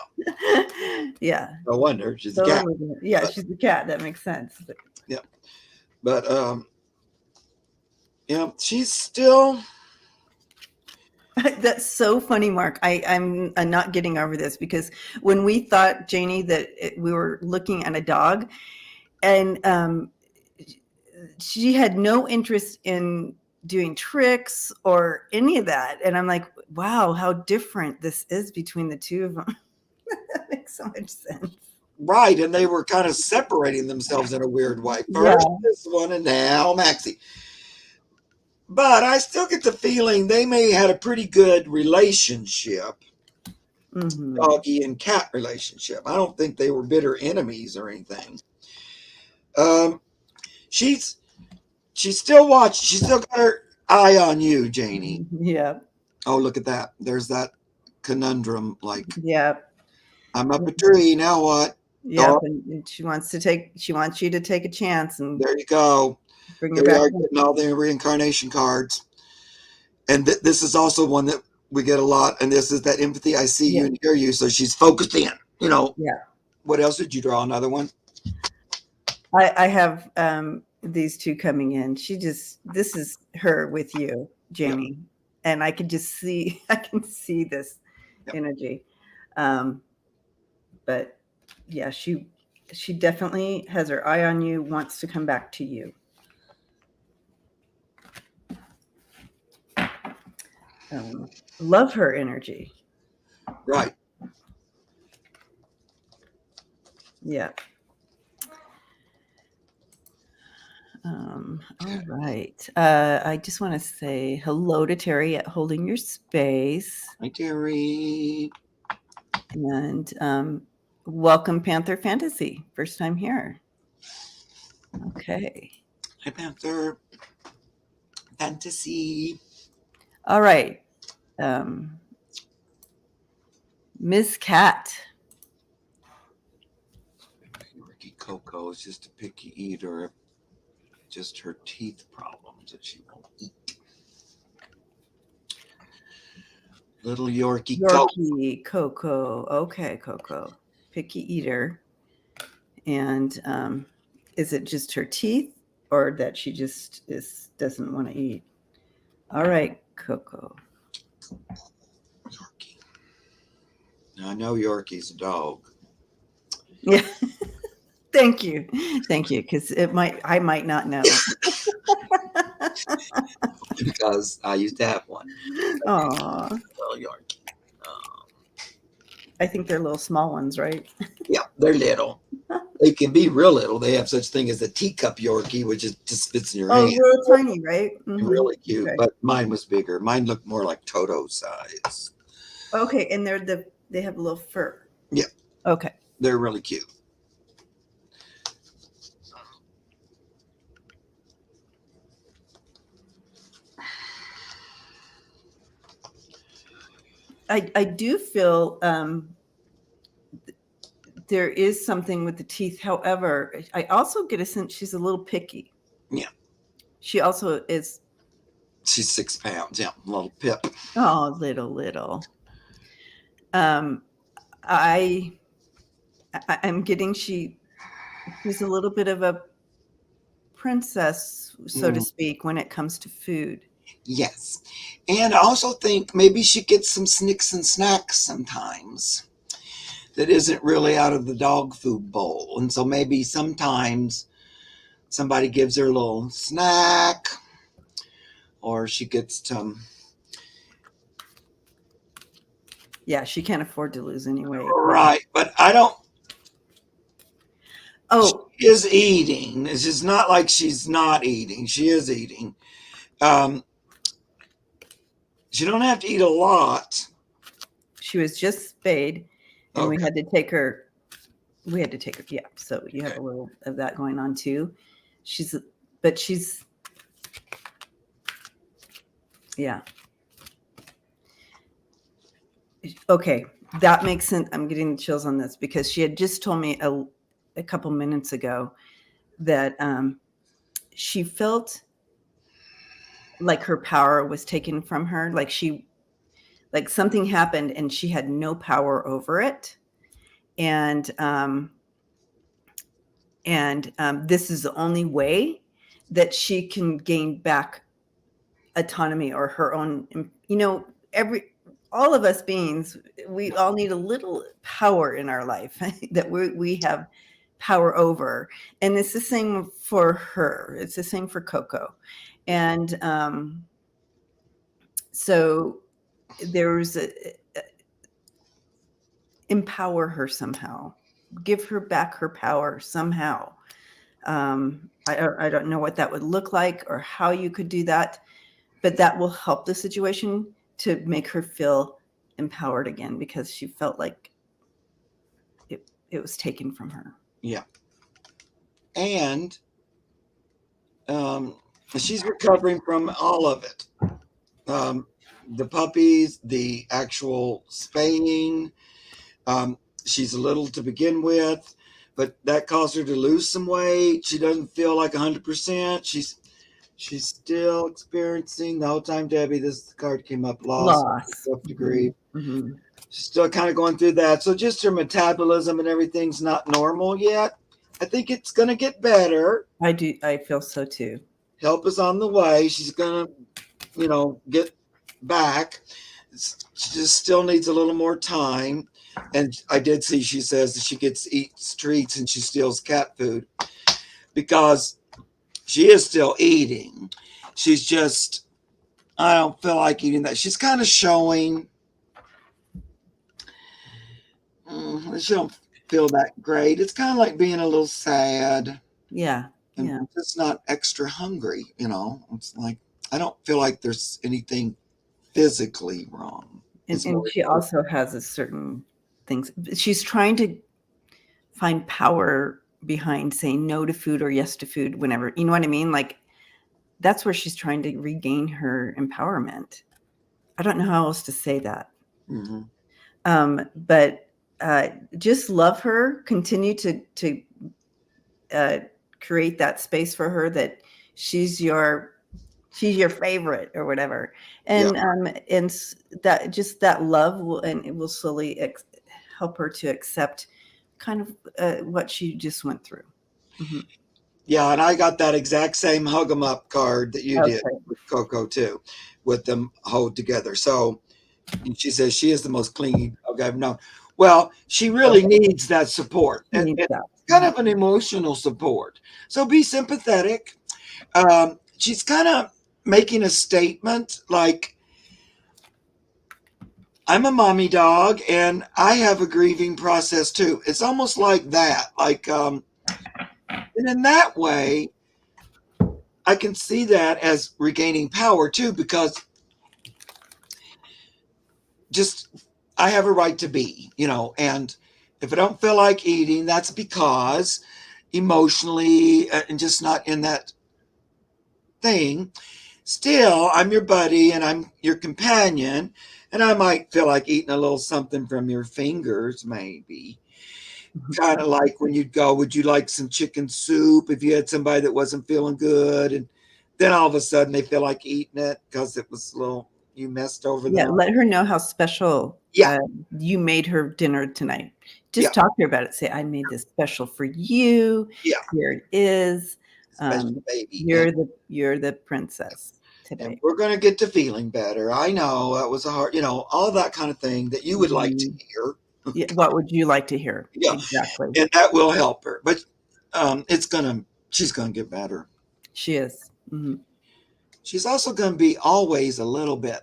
Speaker 1: Yeah.
Speaker 2: No wonder. She's a cat.
Speaker 1: Yeah, she's a cat. That makes sense.
Speaker 2: But she's still.
Speaker 1: That's so funny, Mark. I'm not getting over this, because when we thought, Janie, that we were looking at a dog, and she had no interest in doing tricks or any of that. And I'm like, wow, how different this is between the two of them. That makes so much sense.
Speaker 2: Right. And they were kind of separating themselves in a weird way. First this one, and now Maxie. But I still get the feeling they may have had a pretty good relationship. Mm-hmm. Doggy and cat relationship. I don't think they were bitter enemies or anything. She's still watching. She's still got her eye on you, Janie.
Speaker 1: Yeah.
Speaker 2: Oh, look at that. There's that conundrum. Like,
Speaker 1: Yeah.
Speaker 2: I'm up a tree. Now what?
Speaker 1: Yeah. And she wants you to take a chance and
Speaker 2: there you go.
Speaker 1: bring her
Speaker 2: Here we
Speaker 1: back
Speaker 2: are
Speaker 1: in.
Speaker 2: getting all the reincarnation cards. And this is also one that we get a lot. And this is that empathy. I see you and hear you. So she's focused in,
Speaker 1: Yeah.
Speaker 2: What else did you draw? Another one?
Speaker 1: I have these two coming in. This is her with you, Janie. Yep. And I can see this energy. But yeah, she definitely has her eye on you, wants to come back to you. Love her energy.
Speaker 2: Right.
Speaker 1: Yeah. All right. I just want to say hello to Terry at Holding Your Space.
Speaker 2: Hi, Terry.
Speaker 1: And welcome, Panther Fantasy. First time here. Okay.
Speaker 2: Hi, Panther Fantasy.
Speaker 1: All right. Miss Cat.
Speaker 2: Yorkie Coco is just a picky eater. Just her teeth problems that she won't eat. Little Yorkie
Speaker 1: Coco. Okay, Coco. Picky eater. And is it just her teeth or that she just doesn't want to eat? All right, Coco.
Speaker 2: Yorkie. Now, I know Yorkie's a dog.
Speaker 1: Yeah. Thank you, because I might not know.
Speaker 2: Because I used to have one.
Speaker 1: Aw.
Speaker 2: Little Yorkie.
Speaker 1: I think they're little small ones, right?
Speaker 2: Yeah, they're little. They can be real little. They have such thing as a teacup Yorkie, which just fits in your hand.
Speaker 1: Oh, real tiny, right?
Speaker 2: Mm-hmm. Really cute, okay. But mine was bigger. Mine looked more like Toto size.
Speaker 1: Okay, and they have a little fur.
Speaker 2: Yeah.
Speaker 1: Okay.
Speaker 2: They're really cute.
Speaker 1: I do feel there is something with the teeth. However, I also get a sense she's a little picky.
Speaker 2: Yeah.
Speaker 1: She also is.
Speaker 2: She's 6 pounds. Yeah, little pip.
Speaker 1: Oh, little. I'm getting she's a little bit of a princess, so to speak, when it comes to food.
Speaker 2: Yes. And I also think maybe she gets some snicks and snacks sometimes that isn't really out of the dog food bowl. And so maybe sometimes somebody gives her a little snack or she gets to.
Speaker 1: Yeah, she can't afford to lose any weight.
Speaker 2: Right. But I don't.
Speaker 1: Oh.
Speaker 2: She is eating. It's just not like she's not eating. She is eating. She don't have to eat a lot.
Speaker 1: She was just spayed, and we had to take her. Yeah. So you have a little of that going on too. Yeah. Okay, that makes sense. I'm getting the chills on this because she had just told me a couple minutes ago that she felt like her power was taken from her, like something happened and she had no power over it. And this is the only way that she can gain back autonomy or her own, all of us beings, we all need a little power in our life that we have power over. And it's the same for her. It's the same for Coco. And so there's empower her somehow, give her back her power somehow. I don't know what that would look like or how you could do that, but that will help the situation to make her feel empowered again, because she felt like it was taken from her.
Speaker 2: Yeah. And She's recovering from all of it. The puppies, the actual spaying. She's a little to begin with, but that caused her to lose some weight. She doesn't feel like 100%. She's still experiencing the whole time, Debbie. This card came up, loss, degree.
Speaker 1: Mm-hmm.
Speaker 2: She's still kind of going through that. So just her metabolism and everything's not normal yet. I think it's going to get better.
Speaker 1: I feel so too.
Speaker 2: Help is on the way. She's going to, get back. She just still needs a little more time. And I did see, she says that she eats treats and she steals cat food because she is still eating. She's just, I don't feel like eating that. She's kind of showing, she don't feel that great. It's kind of like being a little sad.
Speaker 1: Yeah.
Speaker 2: And just not extra hungry, It's like, I don't feel like there's anything physically wrong.
Speaker 1: And she also has a certain things. She's trying to find power behind saying no to food or yes to food whenever, you know what I mean? Like that's where she's trying to regain her empowerment. I don't know how else to say that.
Speaker 2: Mm-hmm.
Speaker 1: But just love her, continue to create that space for her that she's your favorite or whatever. And and that just that love will slowly help her to accept kind of what she just went through. Mm-hmm.
Speaker 2: Yeah, and I got that exact same hug 'em up card that you did with Coco too, with them hold together. So she says she is the most clingy dog I've known. Well, she really needs that support, and kind of an emotional support. So be sympathetic. She's kind of making a statement like, I'm a mommy dog and I have a grieving process too. It's almost like that. Like, and in that way, I can see that as regaining power too, because just I have a right to be, and if I don't feel like eating, that's because emotionally and just not in that thing. Still, I'm your buddy and I'm your companion, and I might feel like eating a little something from your fingers, maybe. Kind of like when you'd go, would you like some chicken soup if you had somebody that wasn't feeling good? And then all of a sudden they feel like eating it because it was a little, you messed over them.
Speaker 1: Yeah, let her know how special you made her dinner tonight. Just talk to her about it. Say, I made this special for you.
Speaker 2: Yeah.
Speaker 1: Here it is.
Speaker 2: Baby.
Speaker 1: You're the princess today.
Speaker 2: And we're going to get to feeling better. I know that was a hard, all that kind of thing that you would like to hear.
Speaker 1: Yeah, what would you like to hear?
Speaker 2: Yeah,
Speaker 1: exactly.
Speaker 2: And that will help her. But she's going to get better.
Speaker 1: She is. Mm-hmm.
Speaker 2: She's also going to be always a little bit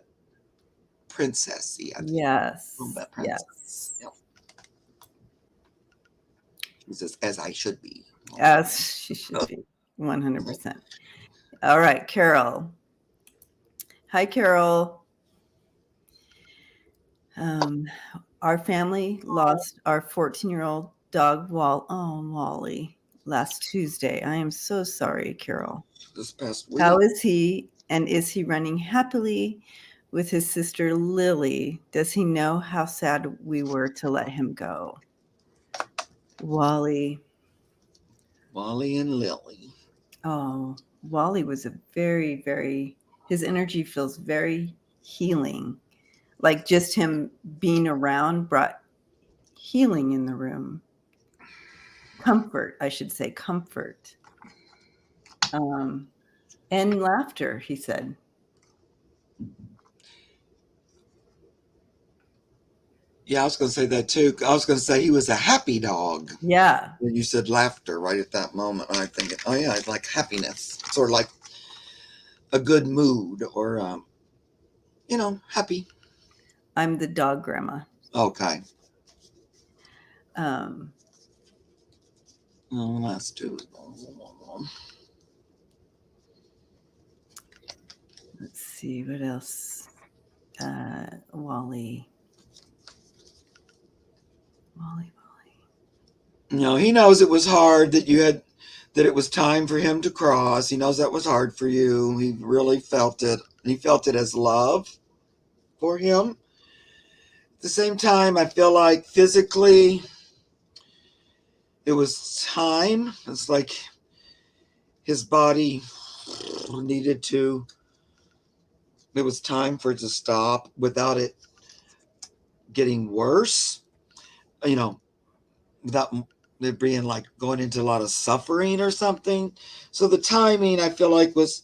Speaker 2: princessy. I think.
Speaker 1: Yes.
Speaker 2: A little bit princess. Yes. She says, as I should be.
Speaker 1: As she should be. 100%. All right, Carol. Hi, Carol. Our family lost our 14-year-old dog, Wally, last Tuesday. I am so sorry, Carol.
Speaker 2: This past week.
Speaker 1: How is he? And is he running happily with his sister, Lily? Does he know how sad we were to let him go? Wally
Speaker 2: and Lily.
Speaker 1: Oh, Wally was a very, very, his energy feels very healing. Like just him being around brought healing in the room. Comfort, I should say, comfort. And laughter, he said.
Speaker 2: Yeah, I was going to say that too. I was going to say he was a happy dog.
Speaker 1: Yeah.
Speaker 2: When you said laughter right at that moment, I think, oh yeah, it's like happiness, sort of like a good mood or, happy.
Speaker 1: I'm the dog grandma.
Speaker 2: Okay. Last two.
Speaker 1: Let's see what else. Wally.
Speaker 2: He knows it was hard that you had that it was time for him to cross. He knows that was hard for you. He really felt it. He felt it as love for him. At the same time, I feel like physically it was time. It's like his body needed to, it was time for it to stop without it getting worse, without it being like going into a lot of suffering or something. So the timing, I feel like, was,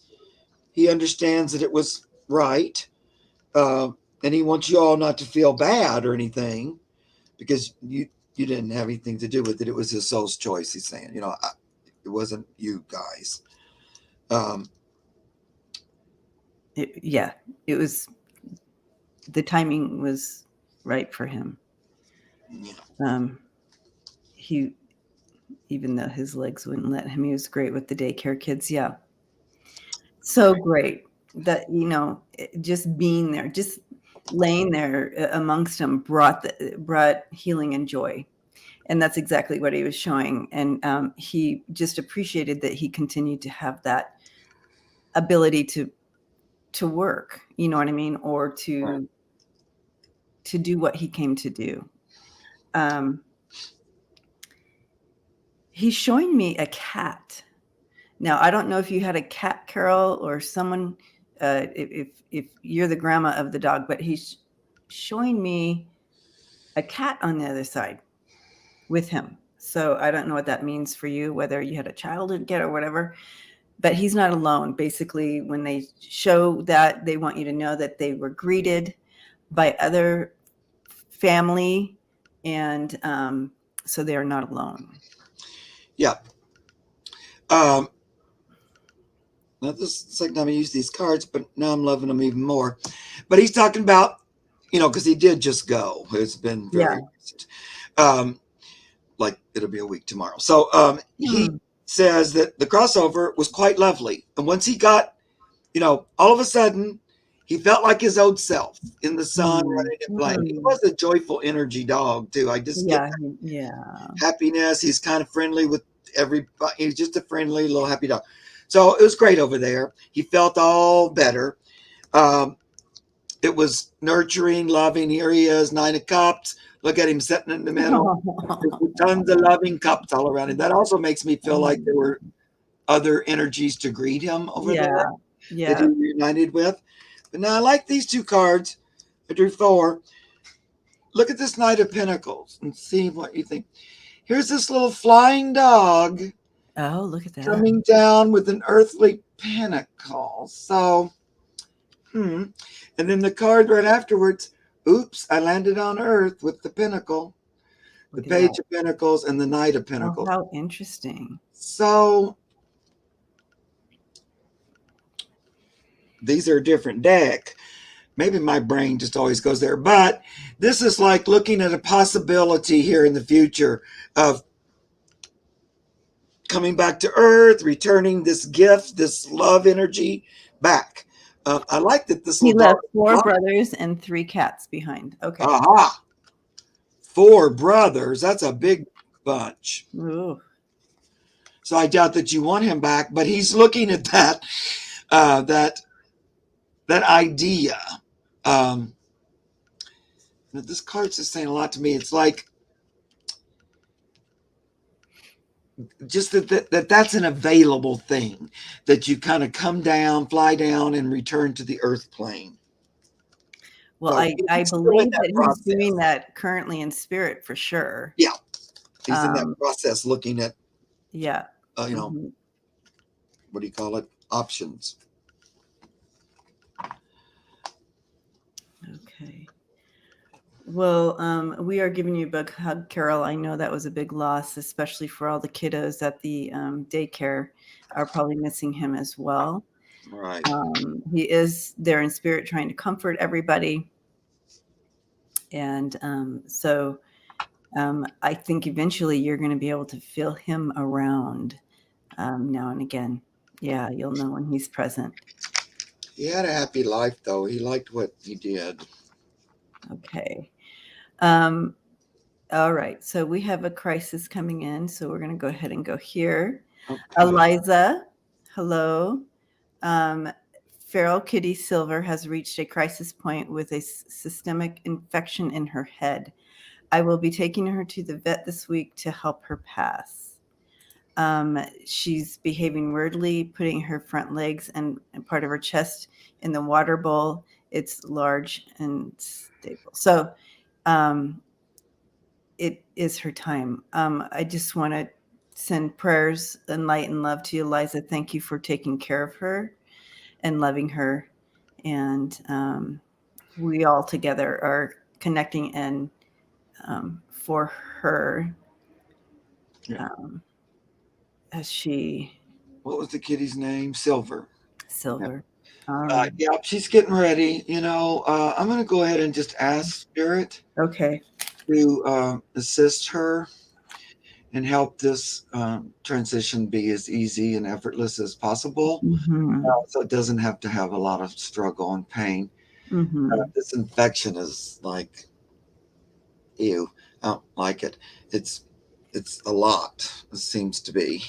Speaker 2: he understands that it was right. And he wants you all not to feel bad or anything, because you didn't have anything to do with it. It was his soul's choice. He's saying, it wasn't you guys.
Speaker 1: It was, the timing was right for him.
Speaker 2: Yeah.
Speaker 1: He, even though his legs wouldn't let him, he was great with the daycare kids. Yeah. So great that, just being there, just laying there amongst them brought healing and joy. And that's exactly what he was showing. And he just appreciated that he continued to have that ability to work, you know what I mean? Or to do what he came to do. He's showing me a cat. Now, I don't know if you had a cat, Carol, or someone, if you're the grandma of the dog, but he's showing me a cat on the other side with him. So I don't know what that means for you, whether you had a childhood cat or whatever, but he's not alone. Basically, when they show that, they want you to know that they were greeted by other family, and so they are not alone.
Speaker 2: Yeah. Now this is the second time I use these cards, but now I'm loving them even more. But he's talking about, because he did just go. It's been very recent. Like it'll be a week tomorrow. So he says that the crossover was quite lovely. And once he got, all of a sudden, he felt like his old self in the sun, running and playing. He was a joyful energy dog too. I just get happiness. He's kind of friendly with everybody. He's just a friendly little happy dog. So it was great over there. He felt all better. It was nurturing, loving. Here he is, 9 of Cups. Look at him sitting in the middle. Tons of loving cups all around him. That also makes me feel like there were other energies to greet him over there that he reunited with. But now I like these two cards. I drew 4. Look at this Knight of Pentacles and see what you think. Here's this little flying dog.
Speaker 1: Oh, look at that.
Speaker 2: Coming down with an earthly pentacle. So, and then the card right afterwards, oops, I landed on Earth with the pentacle. The Page of Pentacles and the Knight of Pentacles.
Speaker 1: Oh, how interesting.
Speaker 2: So, these are a different deck. Maybe my brain just always goes there. But this is like looking at a possibility here in the future of coming back to Earth, returning this gift, this love energy back. I like that this
Speaker 1: little dog. He left 4 brothers and 3 cats behind. Okay.
Speaker 2: Aha. 4 brothers. That's a big bunch.
Speaker 1: Ooh.
Speaker 2: So I doubt that you want him back, but he's looking at that, that idea. This card's just saying a lot to me. It's like just that's an available thing, that you kind of come down, fly down, and return to the earth plane.
Speaker 1: Well, so I believe that he's doing that currently in spirit for sure.
Speaker 2: Yeah, he's in that process looking at, what do you call it? Options.
Speaker 1: Okay. Well, we are giving you a big hug, Carol. I know that was a big loss, especially for all the kiddos at the daycare are probably missing him as well.
Speaker 2: Right.
Speaker 1: He is there in spirit trying to comfort everybody. And so I think eventually you're going to be able to feel him around now and again. Yeah, you'll know when he's present.
Speaker 2: He had a happy life, though. He liked what he did.
Speaker 1: Okay. All right. So we have a crisis coming in. So we're going to go ahead and go here.
Speaker 2: Okay.
Speaker 1: Eliza, hello. Feral Kitty Silver has reached a crisis point with a systemic infection in her head. I will be taking her to the vet this week to help her pass. She's behaving weirdly, putting her front legs and part of her chest in the water bowl. It's large and stable. So it is her time. I just want to send prayers and light and love to you, Eliza. Thank you for taking care of her and loving her. And we all together are connecting and for her.
Speaker 2: Yeah.
Speaker 1: As she.
Speaker 2: What was the kitty's name? Silver.
Speaker 1: Silver.
Speaker 2: Yeah, she's getting ready. I'm going to go ahead and just ask Spirit
Speaker 1: Okay.
Speaker 2: to assist her and help this transition be as easy and effortless as possible, so it doesn't have to have a lot of struggle and pain. This infection is like, ew, I don't like it. It's a lot. It seems to be,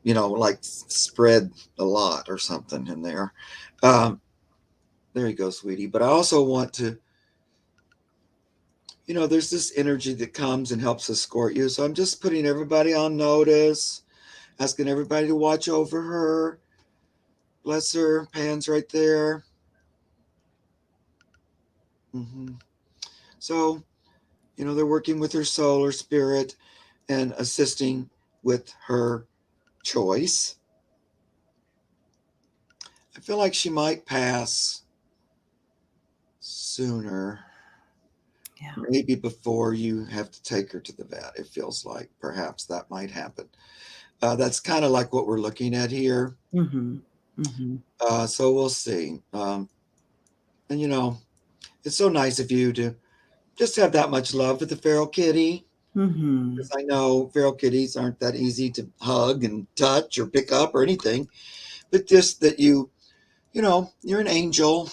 Speaker 2: like spread a lot or something in there. There you go, sweetie. But I also want to, there's this energy that comes and helps escort you. So I'm just putting everybody on notice, asking everybody to watch over her. Bless her. Hands right there. So, they're working with her soul or spirit and assisting with her choice. I feel like she might pass sooner.
Speaker 1: Yeah.
Speaker 2: Maybe before you have to take her to the vet. It feels like perhaps that might happen. That's kind of like what we're looking at here. So we'll see. And it's so nice of you to just have that much love for the feral kitty. Because I know feral kitties aren't that easy to hug and touch or pick up or anything, but just that you're an angel,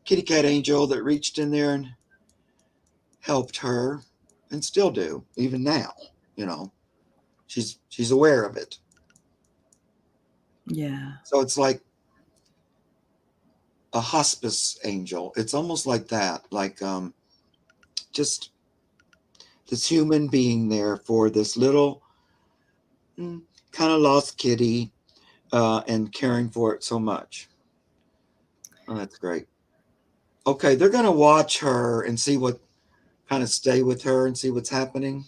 Speaker 2: kitty cat angel that reached in there and helped her, and still do even now. She's aware of it.
Speaker 1: Yeah.
Speaker 2: So it's like a hospice angel. It's almost like that, like just this human being there for this little kind of lost kitty, and caring for it so much. Oh, that's great. Okay, they're going to watch her and see what kind of stay with her and see what's happening.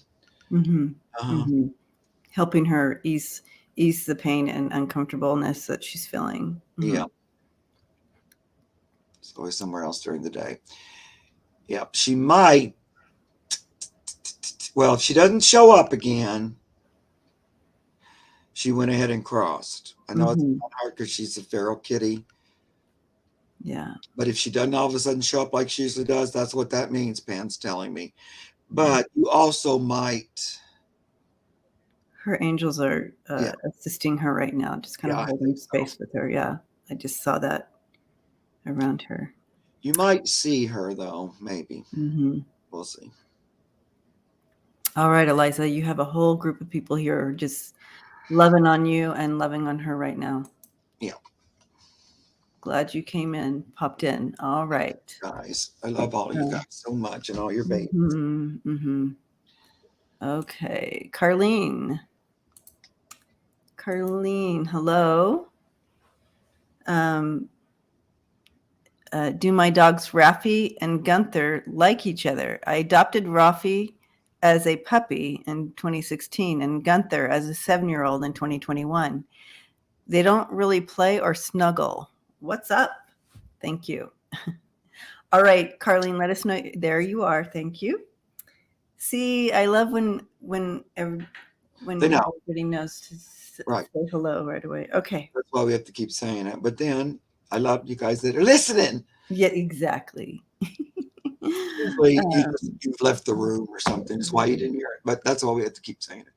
Speaker 1: Helping her ease the pain and uncomfortableness that she's feeling.
Speaker 2: Yeah. It's always somewhere else during the day. Yeah, she might. Well, if she doesn't show up again, she went ahead and crossed. I know it's hard because she's a feral kitty.
Speaker 1: Yeah.
Speaker 2: But if she doesn't all of a sudden show up like she usually does, that's what that means, Pan's telling me. But you also might.
Speaker 1: Her angels are assisting her right now, just kind of holding space with her. Yeah. I just saw that around her.
Speaker 2: You might see her, though, maybe. We'll see.
Speaker 1: All right, Eliza, you have a whole group of people here just loving on you and loving on her right now.
Speaker 2: Yeah.
Speaker 1: Glad you came in, popped in. All right.
Speaker 2: Guys, I love all of you guys so much and all your babies.
Speaker 1: Okay. Carlene, hello. Do my dogs Rafi and Gunther like each other? I adopted Rafi as a puppy in 2016 and Gunther as a 7-year-old in 2021. They don't really play or snuggle. What's up? Thank you. All right, Carlene, let us know. There you are. Thank you. See, I love when everybody knows to say hello right away. Okay.
Speaker 2: That's why we have to keep saying it. But then I love you guys that are listening.
Speaker 1: Yeah, exactly.
Speaker 2: Usually you've left the room or something. That's why you didn't hear it. But that's why we have to keep saying it.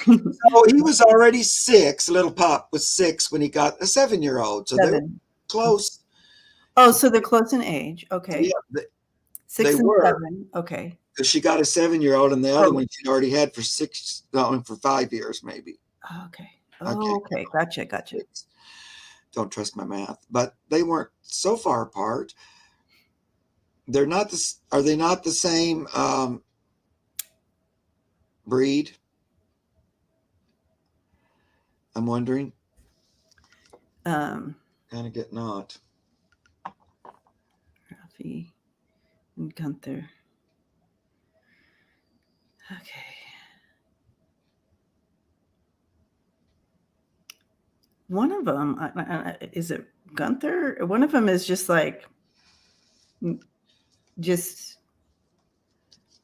Speaker 2: So he was already 6. Little Pop was 6 when he got a 7-year-old. So they're close.
Speaker 1: Oh, so they're close in age. Okay.
Speaker 2: Yeah,
Speaker 1: 6 and 7. Okay.
Speaker 2: Because she got a 7-year-old, and the other one she'd already had for 5 years, maybe.
Speaker 1: Okay. Oh, okay. Gotcha.
Speaker 2: Don't trust my math, but they weren't so far apart. They're not are they not the same breed? I'm wondering. Kind of get not.
Speaker 1: Rafi and Gunther. Okay. One of them, is it Gunther? One of them is just like, just,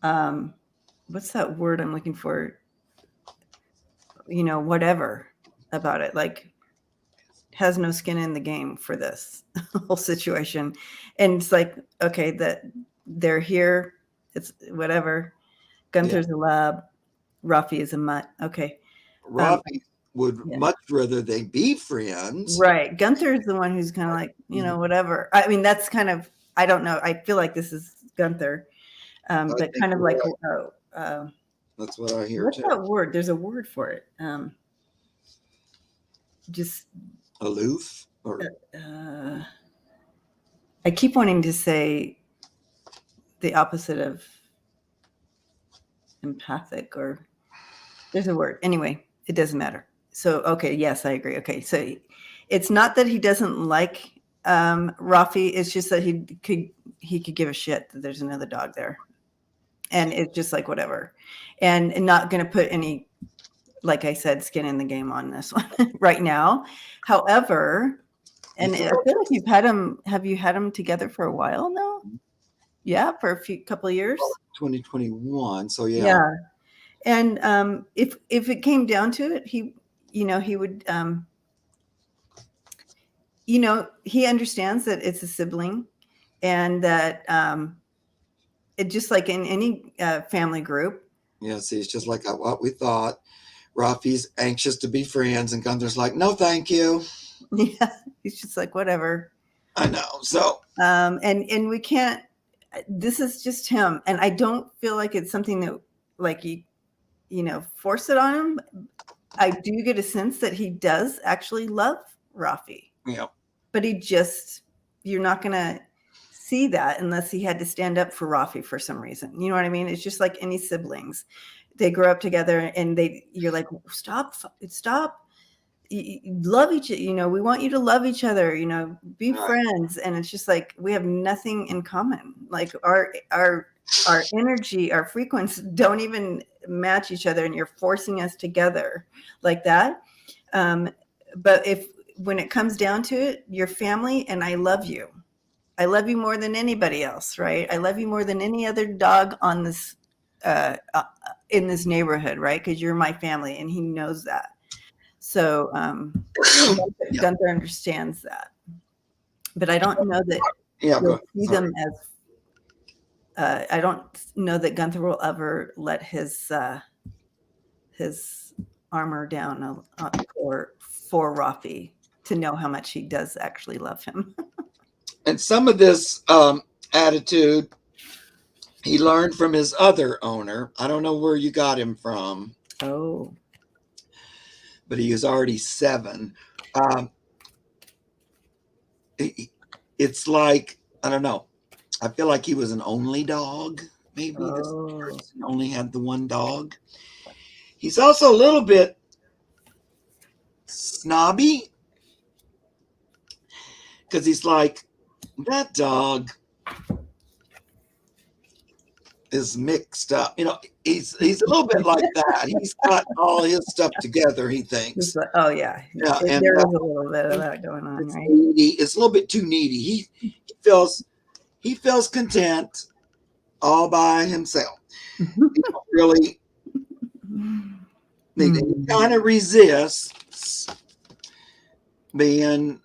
Speaker 1: what's that word I'm looking for? Whatever about it. Like, has no skin in the game for this whole situation. And it's like, okay, that they're here. It's whatever. Gunther's a lab. Rafi is a mutt. Okay.
Speaker 2: Rafi would much rather they be friends.
Speaker 1: Right. Gunther's the one who's kind of like, whatever. I mean, that's kind of, I don't know. I feel like this is Gunther. But kind of like,
Speaker 2: that's what I hear.
Speaker 1: What's that word? There's a word for it. Just
Speaker 2: aloof, or
Speaker 1: I keep wanting to say the opposite of empathic, or there's a word. Anyway, it doesn't matter. So, okay, yes, I agree. Okay, so it's not that he doesn't like Rafi. It's just that he could give a shit that there's another dog there, and it's just like whatever, and not going to put any, like I said, skin in the game on this one right now. However, and I feel like you've had him. Have you had him together for a while now? Yeah, for a couple of years.
Speaker 2: 2021. So yeah.
Speaker 1: And if it came down to it, he would, he understands that it's a sibling, and that it just like in any family group.
Speaker 2: Yeah, see, it's just like what we thought. Rafi's anxious to be friends, and Gunther's like, no, thank you.
Speaker 1: Yeah, he's just like, whatever.
Speaker 2: I know. So,
Speaker 1: and we can't. This is just him, and I don't feel like it's something that like force it on him. I do get a sense that he does actually love Rafi.
Speaker 2: Yeah.
Speaker 1: But you're not going to see that unless he had to stand up for Rafi for some reason. You know what I mean? It's just like any siblings. They grow up together, and you're like, stop. You love each other. We want you to love each other, be friends. And it's just like, we have nothing in common. Like our energy, our frequencies don't even match each other, and you're forcing us together like that. But when it comes down to it, you're family, and I love you. I love you more than anybody else, right? I love you more than any other dog on this in this neighborhood, right? Because you're my family, and he knows that. So Gunther understands that, but I don't know that you'll see them as. I don't know that Gunther will ever let his armor down for Rafi to know how much he does actually love him.
Speaker 2: And some of this attitude he learned from his other owner. I don't know where you got him from.
Speaker 1: Oh.
Speaker 2: But he was already 7. It's like, I don't know. I feel like he was an only dog. Maybe this person only had the one dog. He's also a little bit snobby, because he's like, that dog is mixed up. He's a little bit like that. He's got all his stuff together, he thinks.
Speaker 1: Like, oh yeah.
Speaker 2: Yeah,
Speaker 1: and there is a little bit of that going on,
Speaker 2: it's
Speaker 1: right?
Speaker 2: Needy. It's a little bit too needy. He feels content all by himself. He don't really need it. He kind of resists being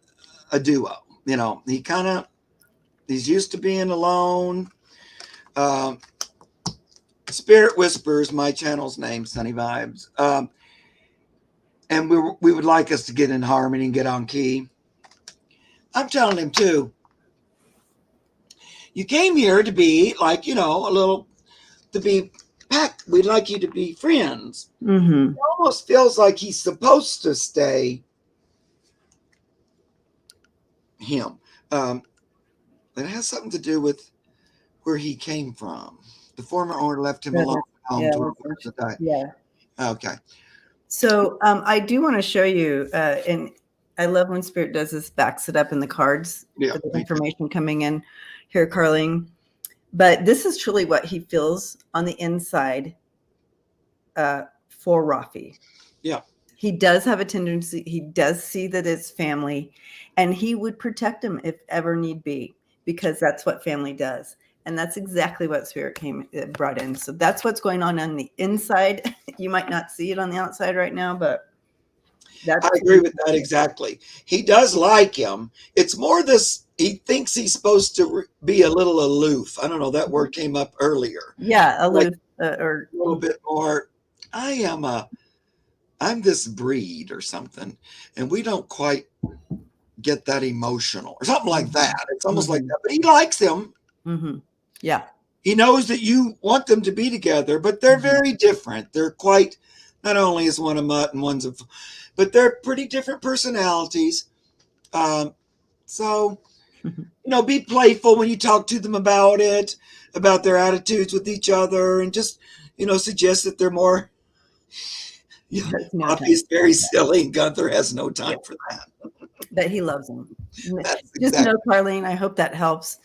Speaker 2: a duo. He's used to being alone. Spirit Whispers, my channel's name, Sunny Vibes. And we would like us to get in harmony and get on key. I'm telling him too. You came here to be like, to be we'd like you to be friends.
Speaker 1: Mm-hmm.
Speaker 2: It almost feels like he's supposed to stay him. It has something to do with where he came from. The former owner left him alone at home to die.
Speaker 1: Yeah.
Speaker 2: Okay.
Speaker 1: So I do want to show you, and I love when Spirit does this, backs it up in the cards, the information coming in here, Carling. But this is truly what he feels on the inside for Rafi.
Speaker 2: Yeah.
Speaker 1: He does have a tendency, he does see that it's family, and he would protect him if ever need be, because that's what family does. And that's exactly what Spirit brought in. So that's what's going on the inside. You might not see it on the outside right now, but
Speaker 2: I agree with that exactly. He does like him. It's more this, he thinks he's supposed to be a little aloof. I don't know, that word came up earlier.
Speaker 1: Yeah, aloof. Or
Speaker 2: a little bit more, I'm this breed or something, and we don't quite get that emotional or something like that. It's almost like that, but he likes him.
Speaker 1: Mm-hmm. Yeah.
Speaker 2: He knows that you want them to be together, but they're very different. They're quite, not only is one a mutt and one's but they're pretty different personalities. So, be playful when you talk to them about it, about their attitudes with each other, and just, suggest that they're more, Rafi is very silly, and Gunther has no time for that.
Speaker 1: But he loves him. Just know, Carlene, I hope that helps.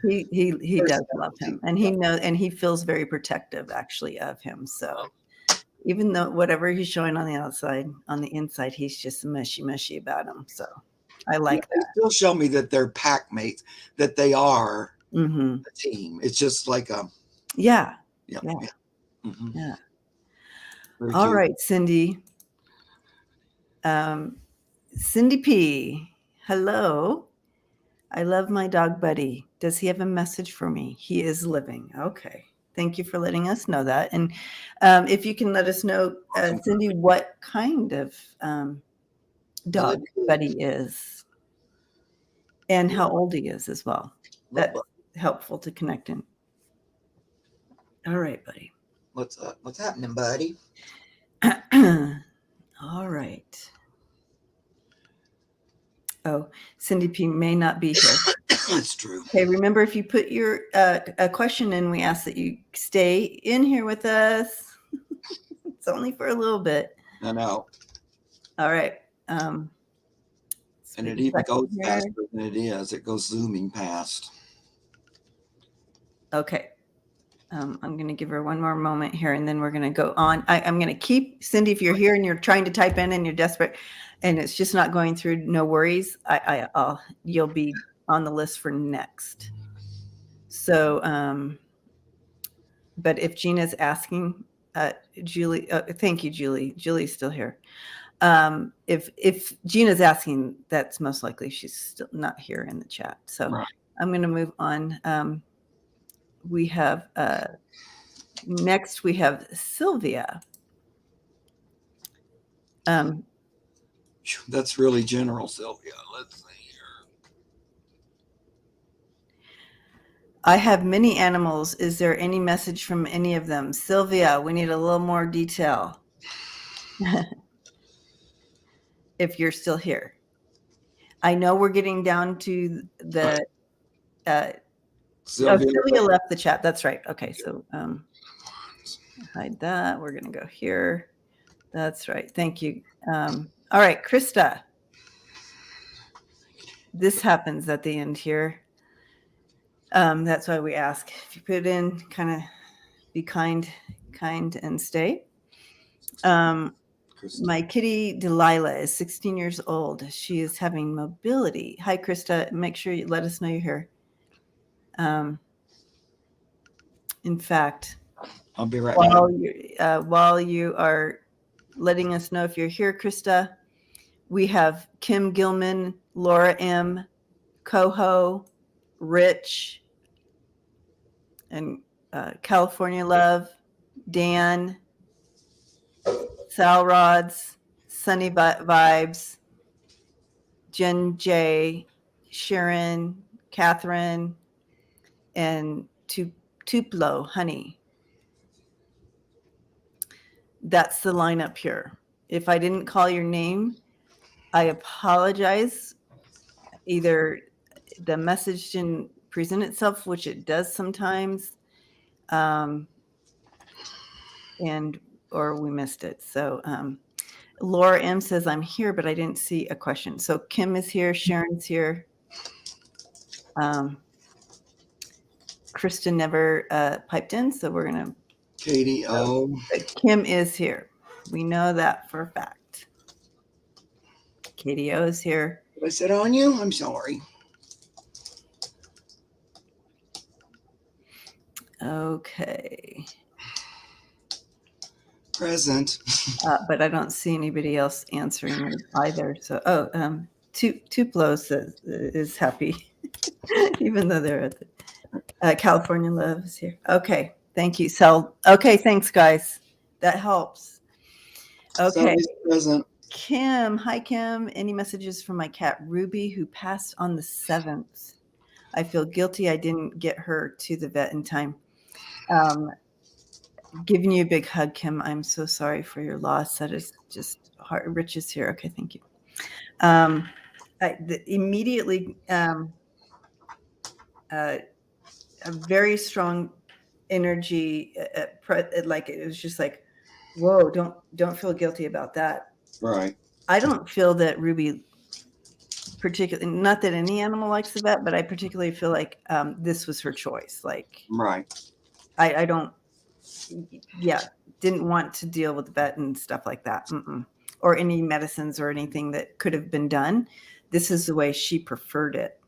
Speaker 1: He does love him, and he knows, and he feels very protective actually of him. So even though whatever he's showing on the outside, on the inside, he's just mushy about him. So I like that.
Speaker 2: They still show me that they're pack mates, that they are a team. It's just like
Speaker 1: yeah. All right, Cindy. Cindy P. Hello. I love my dog Buddy. Does he have a message for me? He is living. Okay. Thank you for letting us know that. And if you can let us know, Cindy, what kind of dog Buddy is and how old he is as well. That's helpful to connect in. All right, Buddy.
Speaker 2: What's happening, buddy?
Speaker 1: All right. Oh, Cindy P may not be here.
Speaker 2: That's true.
Speaker 1: Okay, remember, if you put your a question in, we ask that you stay in here with us. It's only for a little bit.
Speaker 2: I know.
Speaker 1: All right.
Speaker 2: And it even goes faster than it is. It goes zooming past.
Speaker 1: Okay. I'm going to give her one more moment here, and then we're going to go on. I'm going to keep, Cindy, if you're here and you're trying to type in and you're desperate and it's just not going through, no worries. You'll be on the list for next. So, but if Gina's asking, Julie, thank you, Julie. Julie's still here. If Gina's asking, that's most likely she's still not here in the chat. So right. I'm going to move on. We have next we have Sylvia.
Speaker 2: That's really general, Sylvia. Let's see here.
Speaker 1: I have many animals. Is there any message from any of them? Sylvia, we need a little more detail. If you're still here. I know we're getting down to the Sylvia left the chat. That's right. Okay, so hide that. We're going to go here. That's right. Thank you. All right, Krista. This happens at the end here. That's why we ask. If you put in, kind of be kind, and stay. My kitty Delilah is 16 years old. She is having mobility. Hi, Krista. Make sure you let us know you're here. In fact,
Speaker 2: I'll be right back.
Speaker 1: While you are letting us know if you're here, Krista, we have Kim Gilman, Laura M, Coho, Rich, and California Love, Dan, Sal Rods, Sunny Vibes, Jen J, Sharon, Catherine, and Tuplo Honey. that's the lineup here. If I didn't call your name, I apologize. Either the message didn't present itself, which it does sometimes, or we missed it. So Laura M says, I'm here, but I didn't see a question. So Kim is here. Sharon's here. Kristen never piped in, so we're going to.
Speaker 2: Katie O.
Speaker 1: Kim is here. We know that for a fact. Katie O is here.
Speaker 2: Did I sit on you? I'm sorry.
Speaker 1: Okay.
Speaker 2: Present.
Speaker 1: But I don't see anybody else answering either. So, Tuplo is happy, even though they're at the California Love is here. Okay, thank you. So, okay, thanks, guys. That helps. Okay.
Speaker 2: Somebody's present.
Speaker 1: Kim, hi, Kim. Any messages from my cat, Ruby, who passed on the 7th? I feel guilty I didn't get her to the vet in time. Giving you a big hug, Kim. I'm so sorry for your loss. That is just heart. Rich is here. Okay, thank you. Immediately, a very strong energy. Like it was just like, whoa! Don't feel guilty about that.
Speaker 2: Right.
Speaker 1: I don't feel that Ruby, particularly, not that any animal likes the vet, but I particularly feel like this was her choice. Like,
Speaker 2: right.
Speaker 1: I don't. Yeah, didn't want to deal with the vet and stuff like that. Or any medicines or anything that could have been done. This is the way she preferred it.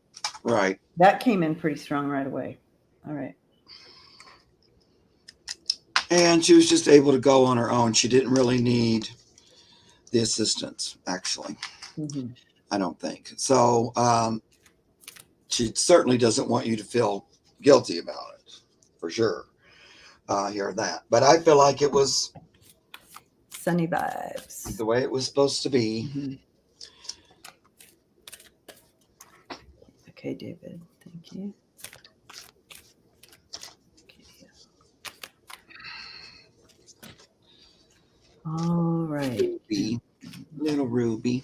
Speaker 2: Right.
Speaker 1: That came in pretty strong right away. All right.
Speaker 2: And she was just able to go on her own. She didn't really need the assistance, actually.
Speaker 1: Mm-hmm.
Speaker 2: I don't think. So she certainly doesn't want you to feel guilty about it, for sure. Hear that. But I feel like it was
Speaker 1: sunny vibes.
Speaker 2: The way it was supposed to be.
Speaker 1: Mm-hmm. Okay, David. Thank you. Okay. All right.
Speaker 2: Ruby. Little Ruby.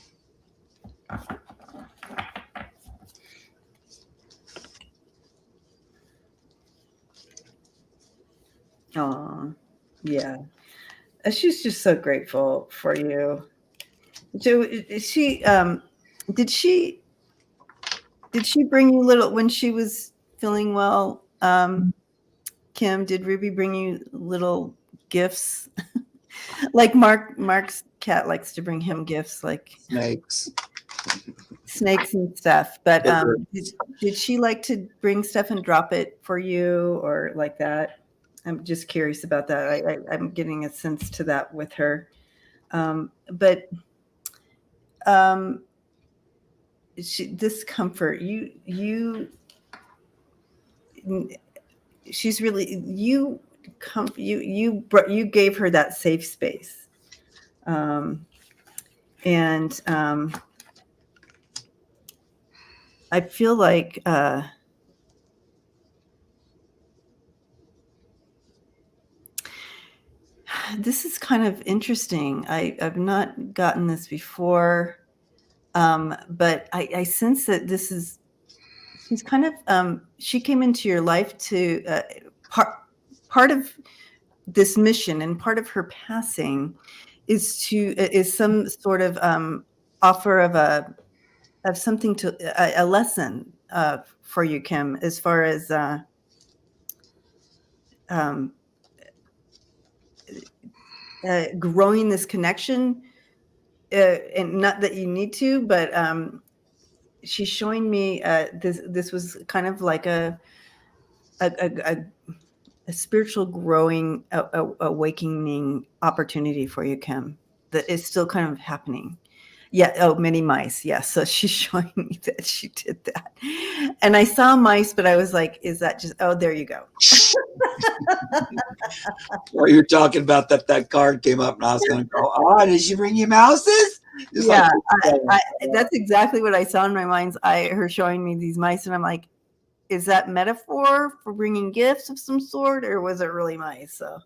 Speaker 1: Oh, yeah. She's just so grateful for you. So did she bring you little when she was feeling well? Kim, did Ruby bring you little gifts? Like Mark's cat likes to bring him gifts, like snakes and stuff. But did she like to bring stuff and drop it for you or like that? I'm just curious about that. I'm getting a sense to that with her. Discomfort, she's really, you gave her that safe space. And I feel like this is kind of interesting. I've not gotten this before, but I sense that this is, she's kind of, she came into your life to part of this mission, and part of her passing is some sort of offer of something to a lesson for you, Kim, as far as growing this connection, and not that you need to, but she's showing me this was kind of like a spiritual growing, awakening opportunity for you, Kim, that is still kind of happening. Yeah. Oh, many mice. Yeah. So she's showing me that she did that. And I saw mice, but I was like, is that just, oh, there you go.
Speaker 2: Well, you're talking about that card came up and I was going to go, oh, did she bring you mouses?
Speaker 1: Just yeah. Like, that's exactly what I saw in my mind's eye, her showing me these mice. And I'm like, is that metaphor for bringing gifts of some sort, or was it really mice? So,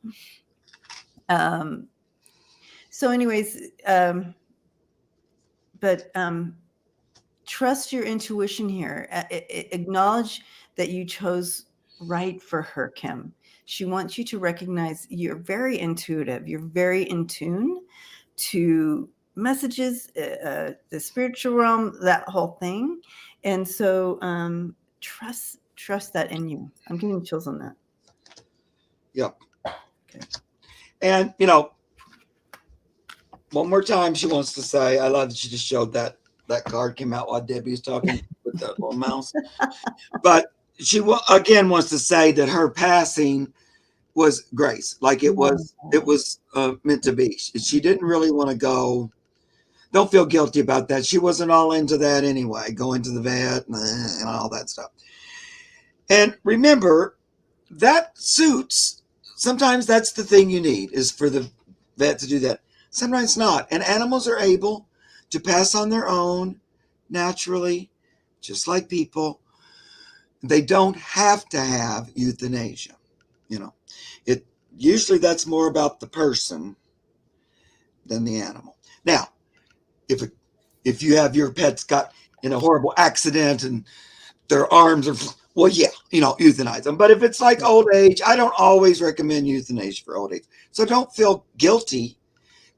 Speaker 1: So anyways, but trust your intuition here. Acknowledge that you chose right for her, Kim. She wants you to recognize you're very intuitive. You're very in tune to messages, the spiritual realm, that whole thing. And so trust that in you. I'm getting chills on that.
Speaker 2: Yep. Okay. And, you know, one more time, she wants to say, I love that she just showed that card came out while Debbie was talking with that little mouse. But she again wants to say that her passing was grace. Like it was meant to be. She didn't really want to go. Don't feel guilty about that. She wasn't all into that anyway, going to the vet and all that stuff. And remember, that suits. Sometimes that's the thing you need, is for the vet to do that. Sometimes not. And animals are able to pass on their own naturally, just like people. They don't have to have euthanasia. You know, it usually that's more about the person than the animal. Now, if you have your pet's got in a horrible accident and their arms are, well, yeah, you know, euthanize them. But if it's like old age, I don't always recommend euthanasia for old age. So don't feel guilty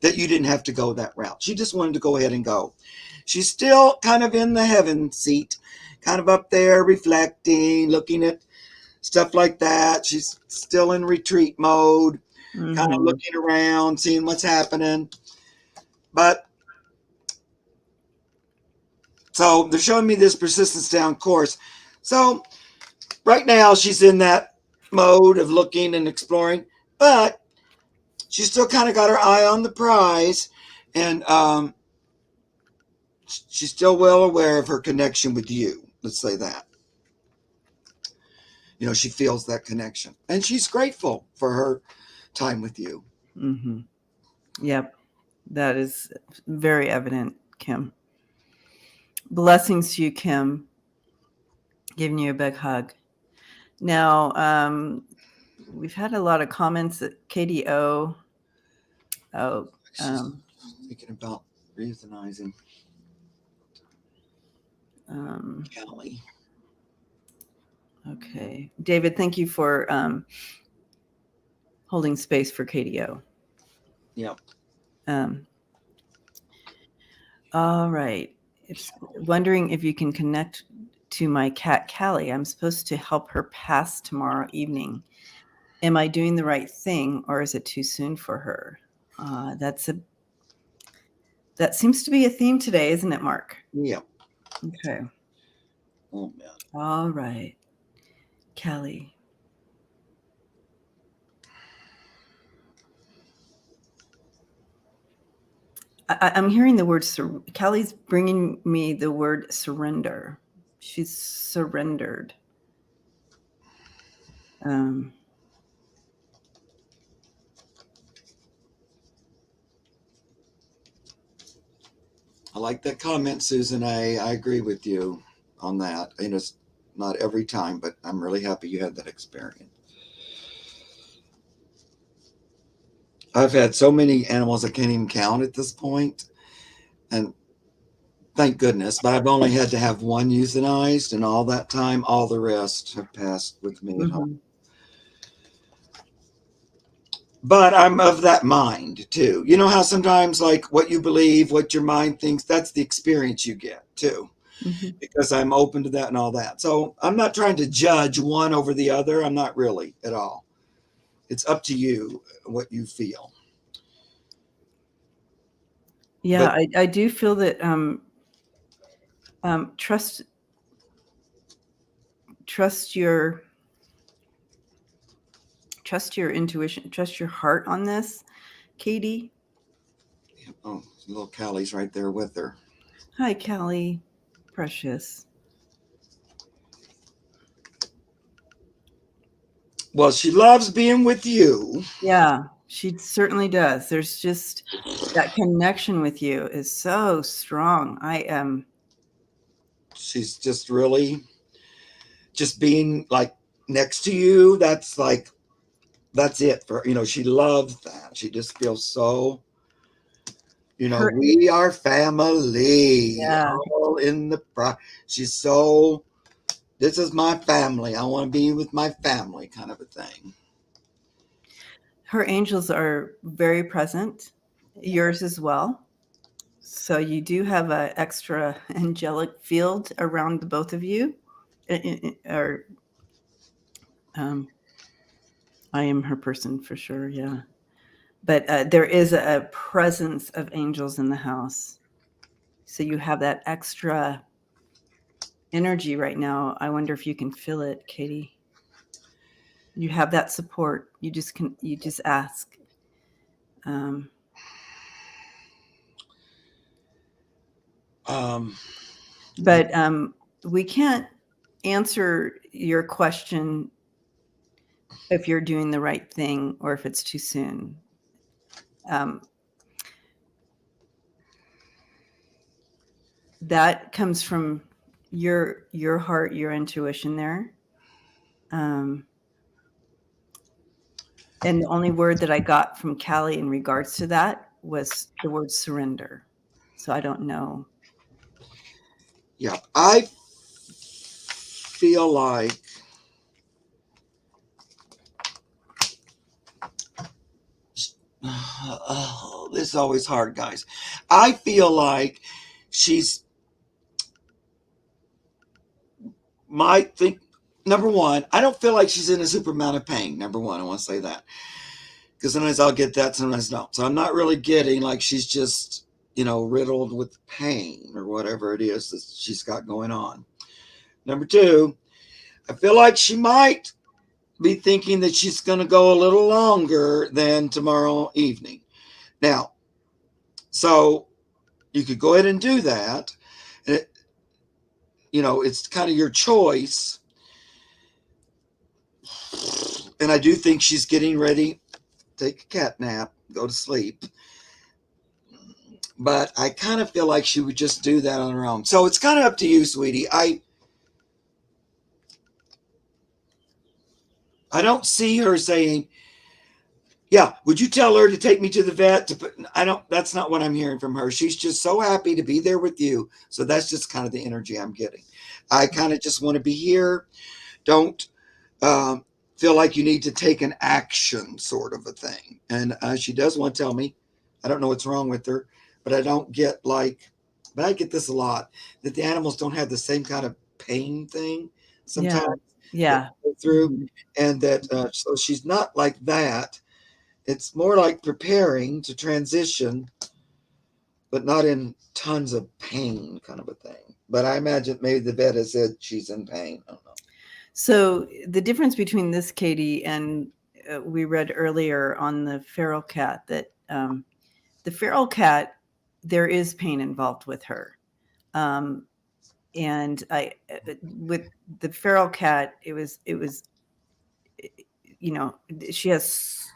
Speaker 2: that you didn't have to go that route. She just wanted to go ahead and go. She's still kind of in the heaven seat, kind of up there reflecting, looking at stuff like that. She's still in retreat mode, kind of looking around, seeing what's happening. But so they're showing me this persistence down course. So right now she's in that mode of looking and exploring, but she's still kind of got her eye on the prize, and she's still well aware of her connection with you. Let's say that. You know, she feels that connection, and she's grateful for her time with you.
Speaker 1: Mm-hmm. Yep. That is very evident, Kim. Blessings to you, Kim. Giving you a big hug. Now, we've had a lot of comments at KDO. Oh,
Speaker 2: thinking about euthanizing. Callie.
Speaker 1: Okay. David, thank you for holding space for KDO.
Speaker 2: Yep.
Speaker 1: All right. It's wondering if you can connect to my cat, Callie. I'm supposed to help her pass tomorrow evening. Am I doing the right thing, or is it too soon for her? That seems to be a theme today, isn't it, Mark?
Speaker 2: Yeah.
Speaker 1: Okay.
Speaker 2: Oh, man.
Speaker 1: All right. Callie. I'm hearing the word, Callie's bringing me the word surrender. She's surrendered. I
Speaker 2: like that comment, Susan A. I agree with you on that. And it's not every time, but I'm really happy you had that experience. I've had so many animals I can't even count at this point, and thank goodness, but I've only had to have one euthanized, and all that time, all the rest have passed with me at home. But I'm of that mind too. You know how sometimes like what you believe, what your mind thinks, that's the experience you get too. Because I'm open to that and all that. So I'm not trying to judge one over the other. I'm not really at all. It's up to you what you feel.
Speaker 1: Yeah, but I do feel that trust your intuition, trust your heart on this, Katie.
Speaker 2: Oh, little Callie's right there with her.
Speaker 1: Hi, Callie. Precious.
Speaker 2: Well, she loves being with you.
Speaker 1: Yeah, she certainly does. There's just that connection with you is so strong.
Speaker 2: She's just really just being like next to you. That's it for, you know, she loves that. She just feels so You know, we are family.
Speaker 1: Yeah.
Speaker 2: All in the she's so, this is my family. I want to be with my family, kind of a thing.
Speaker 1: Her angels are very present, yours as well. So you do have an extra angelic field around the both of you. Or I am her person for sure, yeah. But there is a presence of angels in the house. So you have that extra energy right now. I wonder if you can feel it, Katie. You have that support. You just ask. Um, but we can't answer your question if you're doing the right thing or if it's too soon. That comes from your heart, your intuition there. And the only word that I got from Callie in regards to that was the word surrender. So I don't know.
Speaker 2: Yeah, I feel like oh, this is always hard, guys. I feel like she's might think, number one, I don't feel like she's in a super amount of pain. Number one, I want to say that. Because sometimes I'll get that, sometimes don't. So I'm not really getting like she's just, riddled with pain or whatever it is that she's got going on. Number two, I feel like she might be thinking that she's going to go a little longer than tomorrow evening. Now, so you could go ahead and do that. And it's kind of your choice. And I do think she's getting ready to take a cat nap, go to sleep. But I kind of feel like she would just do that on her own. So it's kind of up to you, sweetie. I don't see her saying, yeah, would you tell her to take me to the vet? That's not what I'm hearing from her. She's just so happy to be there with you. So that's just kind of the energy I'm getting. I kind of just want to be here. Don't feel like you need to take an action, sort of a thing. And she does want to tell me, I don't know what's wrong with her, but I don't get but I get this a lot, that the animals don't have the same kind of pain thing sometimes.
Speaker 1: Yeah.
Speaker 2: Go through, and that so she's not like that. It's more like preparing to transition, but not in tons of pain, kind of a thing. But I imagine maybe the vet has said she's in pain. I don't know.
Speaker 1: So the difference between this Katie and we read earlier on the feral cat that the feral cat, there is pain involved with her. And with the feral cat, it was, she has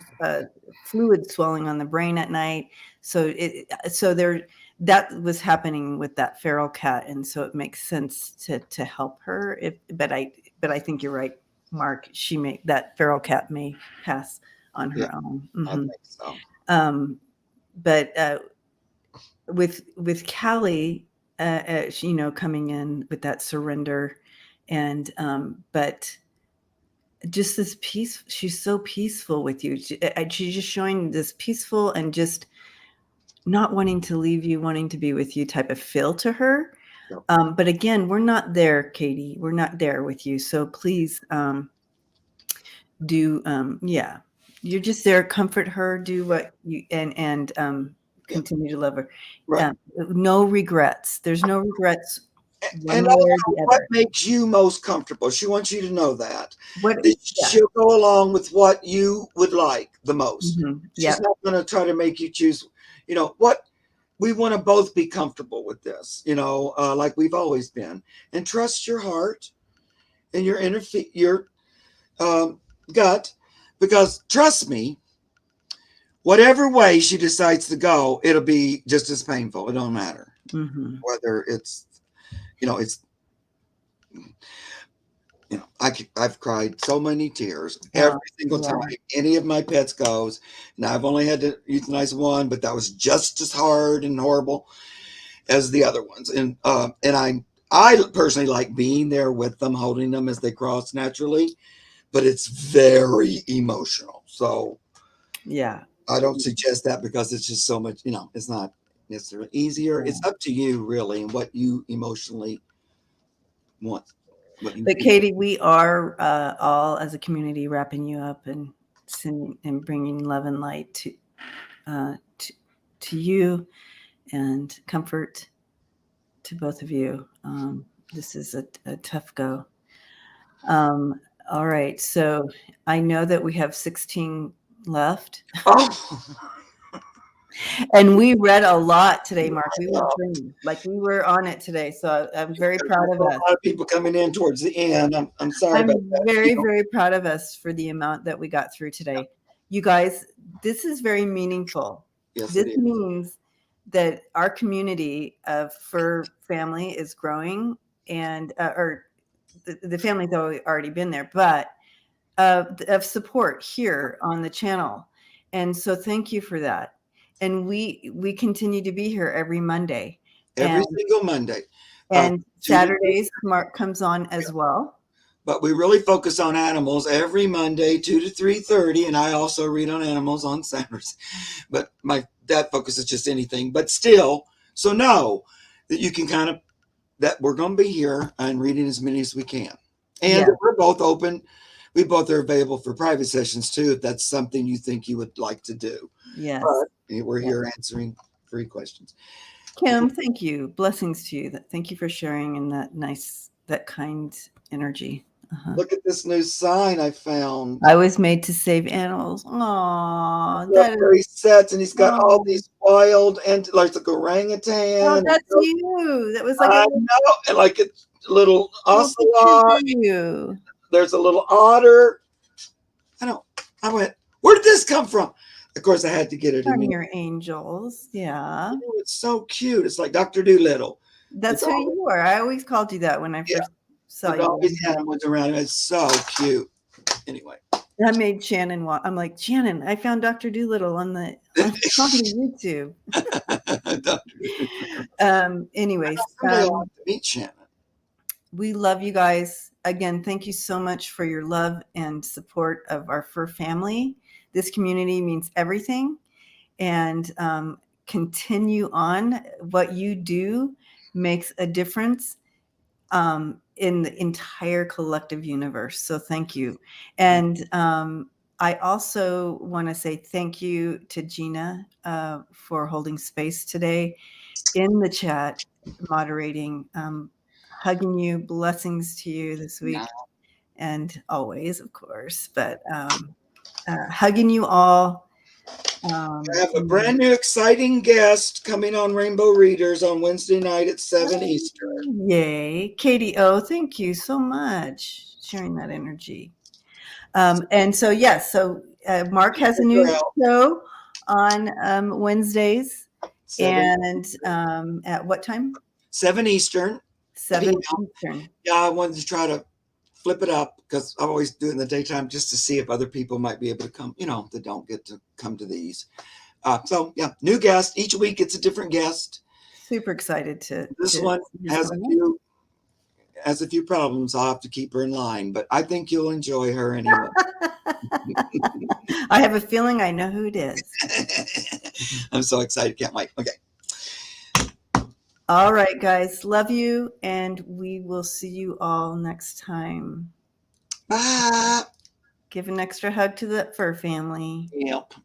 Speaker 1: fluid swelling on the brain at night. So that was happening with that feral cat. And so it makes sense to help her. But I think you're right, Mark. That feral cat may pass on her own. Mm-hmm.
Speaker 2: I think so.
Speaker 1: But with Callie, coming in with that surrender, and but just this peace, she's so peaceful with you. She's just showing this peaceful and just not wanting to leave you, wanting to be with you type of feel to her. Yep. But again, we're not there, Katie. We're not there with you. So please you're just there. Comfort her. Do what you and continue to love her. Right. No regrets. There's no regrets.
Speaker 2: And what makes you most comfortable? She wants you to know that. She'll go along with what you would like the most. Mm-hmm. She's not going to try to make you choose, what we want to both be comfortable with this, like we've always been. And trust your heart and your gut, because trust me, whatever way she decides to go, it'll be just as painful. It don't matter. Mm-hmm. Whether it's, it's I've cried so many tears every single time any of my pets goes. And I've only had to euthanize one, but that was just as hard and horrible as the other ones. And I personally like being there with them, holding them as they cross naturally, but it's very emotional. So
Speaker 1: yeah,
Speaker 2: I don't suggest that because it's just so much, it's not necessarily easier. It's up to you really and what you emotionally want.
Speaker 1: But Katie, we are all as a community wrapping you up and sending and bringing love and light to you and comfort to both of you. This is a tough go. All right, so I know that we have 16 left.
Speaker 2: Oh.
Speaker 1: And we read a lot today, Mark. We were on it today. So I'm very proud of us.
Speaker 2: A lot of people coming in towards the end. I'm sorry about that.
Speaker 1: Very, very proud of us for the amount that we got through today. You guys, this is very meaningful.
Speaker 2: Yes,
Speaker 1: this means that our community of fur family is growing, and or the family's already been there, but of support here on the channel. And so thank you for that. And we continue to be here every Monday.
Speaker 2: Every single Monday.
Speaker 1: And Saturdays, Mark comes on as well.
Speaker 2: But we really focus on animals every Monday, 2 to 3:30. And I also read on animals on Saturdays. But that focus is just anything. But still, so know that you can that we're going to be here and reading as many as we can. And we're both open. We both are available for private sessions too, if that's something you think you would like to do.
Speaker 1: Yes.
Speaker 2: But we're here answering free questions.
Speaker 1: Kim, thank you. Blessings to you. Thank you for sharing in that kind energy.
Speaker 2: Look at this new sign I found.
Speaker 1: I was made to save animals. Aww.
Speaker 2: That's where he sits, and he's got all these wild and like orangutan.
Speaker 1: Oh, that's you. That was like
Speaker 2: I know, and like a little ocelot. There's a little otter. I went, where did this come from? Of course, I had to get it.
Speaker 1: From your angels, yeah.
Speaker 2: Oh, it's so cute. It's like Dr. Doolittle.
Speaker 1: That's who you were. I always called you that when I first saw you.
Speaker 2: All these animals around. It's so cute. Anyway.
Speaker 1: I made Shannon I'm like, Shannon, I found Dr. Doolittle on YouTube. Anyways.
Speaker 2: I want to meet Shannon.
Speaker 1: We love you guys. Again, thank you so much for your love and support of our fur family. This community means everything. And continue on. What you do makes a difference in the entire collective universe. So thank you. And I also want to say thank you to Gina for holding space today in the chat, moderating, hugging you, blessings to you this week and always, of course, but hugging you all.
Speaker 2: I have a brand new exciting guest coming on Rainbow Readers on Wednesday night at 7 Eastern.
Speaker 1: Yay. Katie O, thank you so much sharing that energy. And so, yes, Mark has a new show on Wednesdays. And at what time?
Speaker 2: 7 Eastern.
Speaker 1: 7 Eastern.
Speaker 2: Yeah, I wanted to try to flip it up because I always do it in the daytime just to see if other people might be able to come, that don't get to come to these. So yeah, new guest. Each week it's a different guest.
Speaker 1: Super excited
Speaker 2: This one has a few problems. I'll have to keep her in line, but I think you'll enjoy her anyway.
Speaker 1: I have a feeling I know who it is.
Speaker 2: I'm so excited. Can't wait. Okay.
Speaker 1: All right, guys. Love you, and we will see you all next time.
Speaker 2: Bye.
Speaker 1: Give an extra hug to the fur family.
Speaker 2: Yep.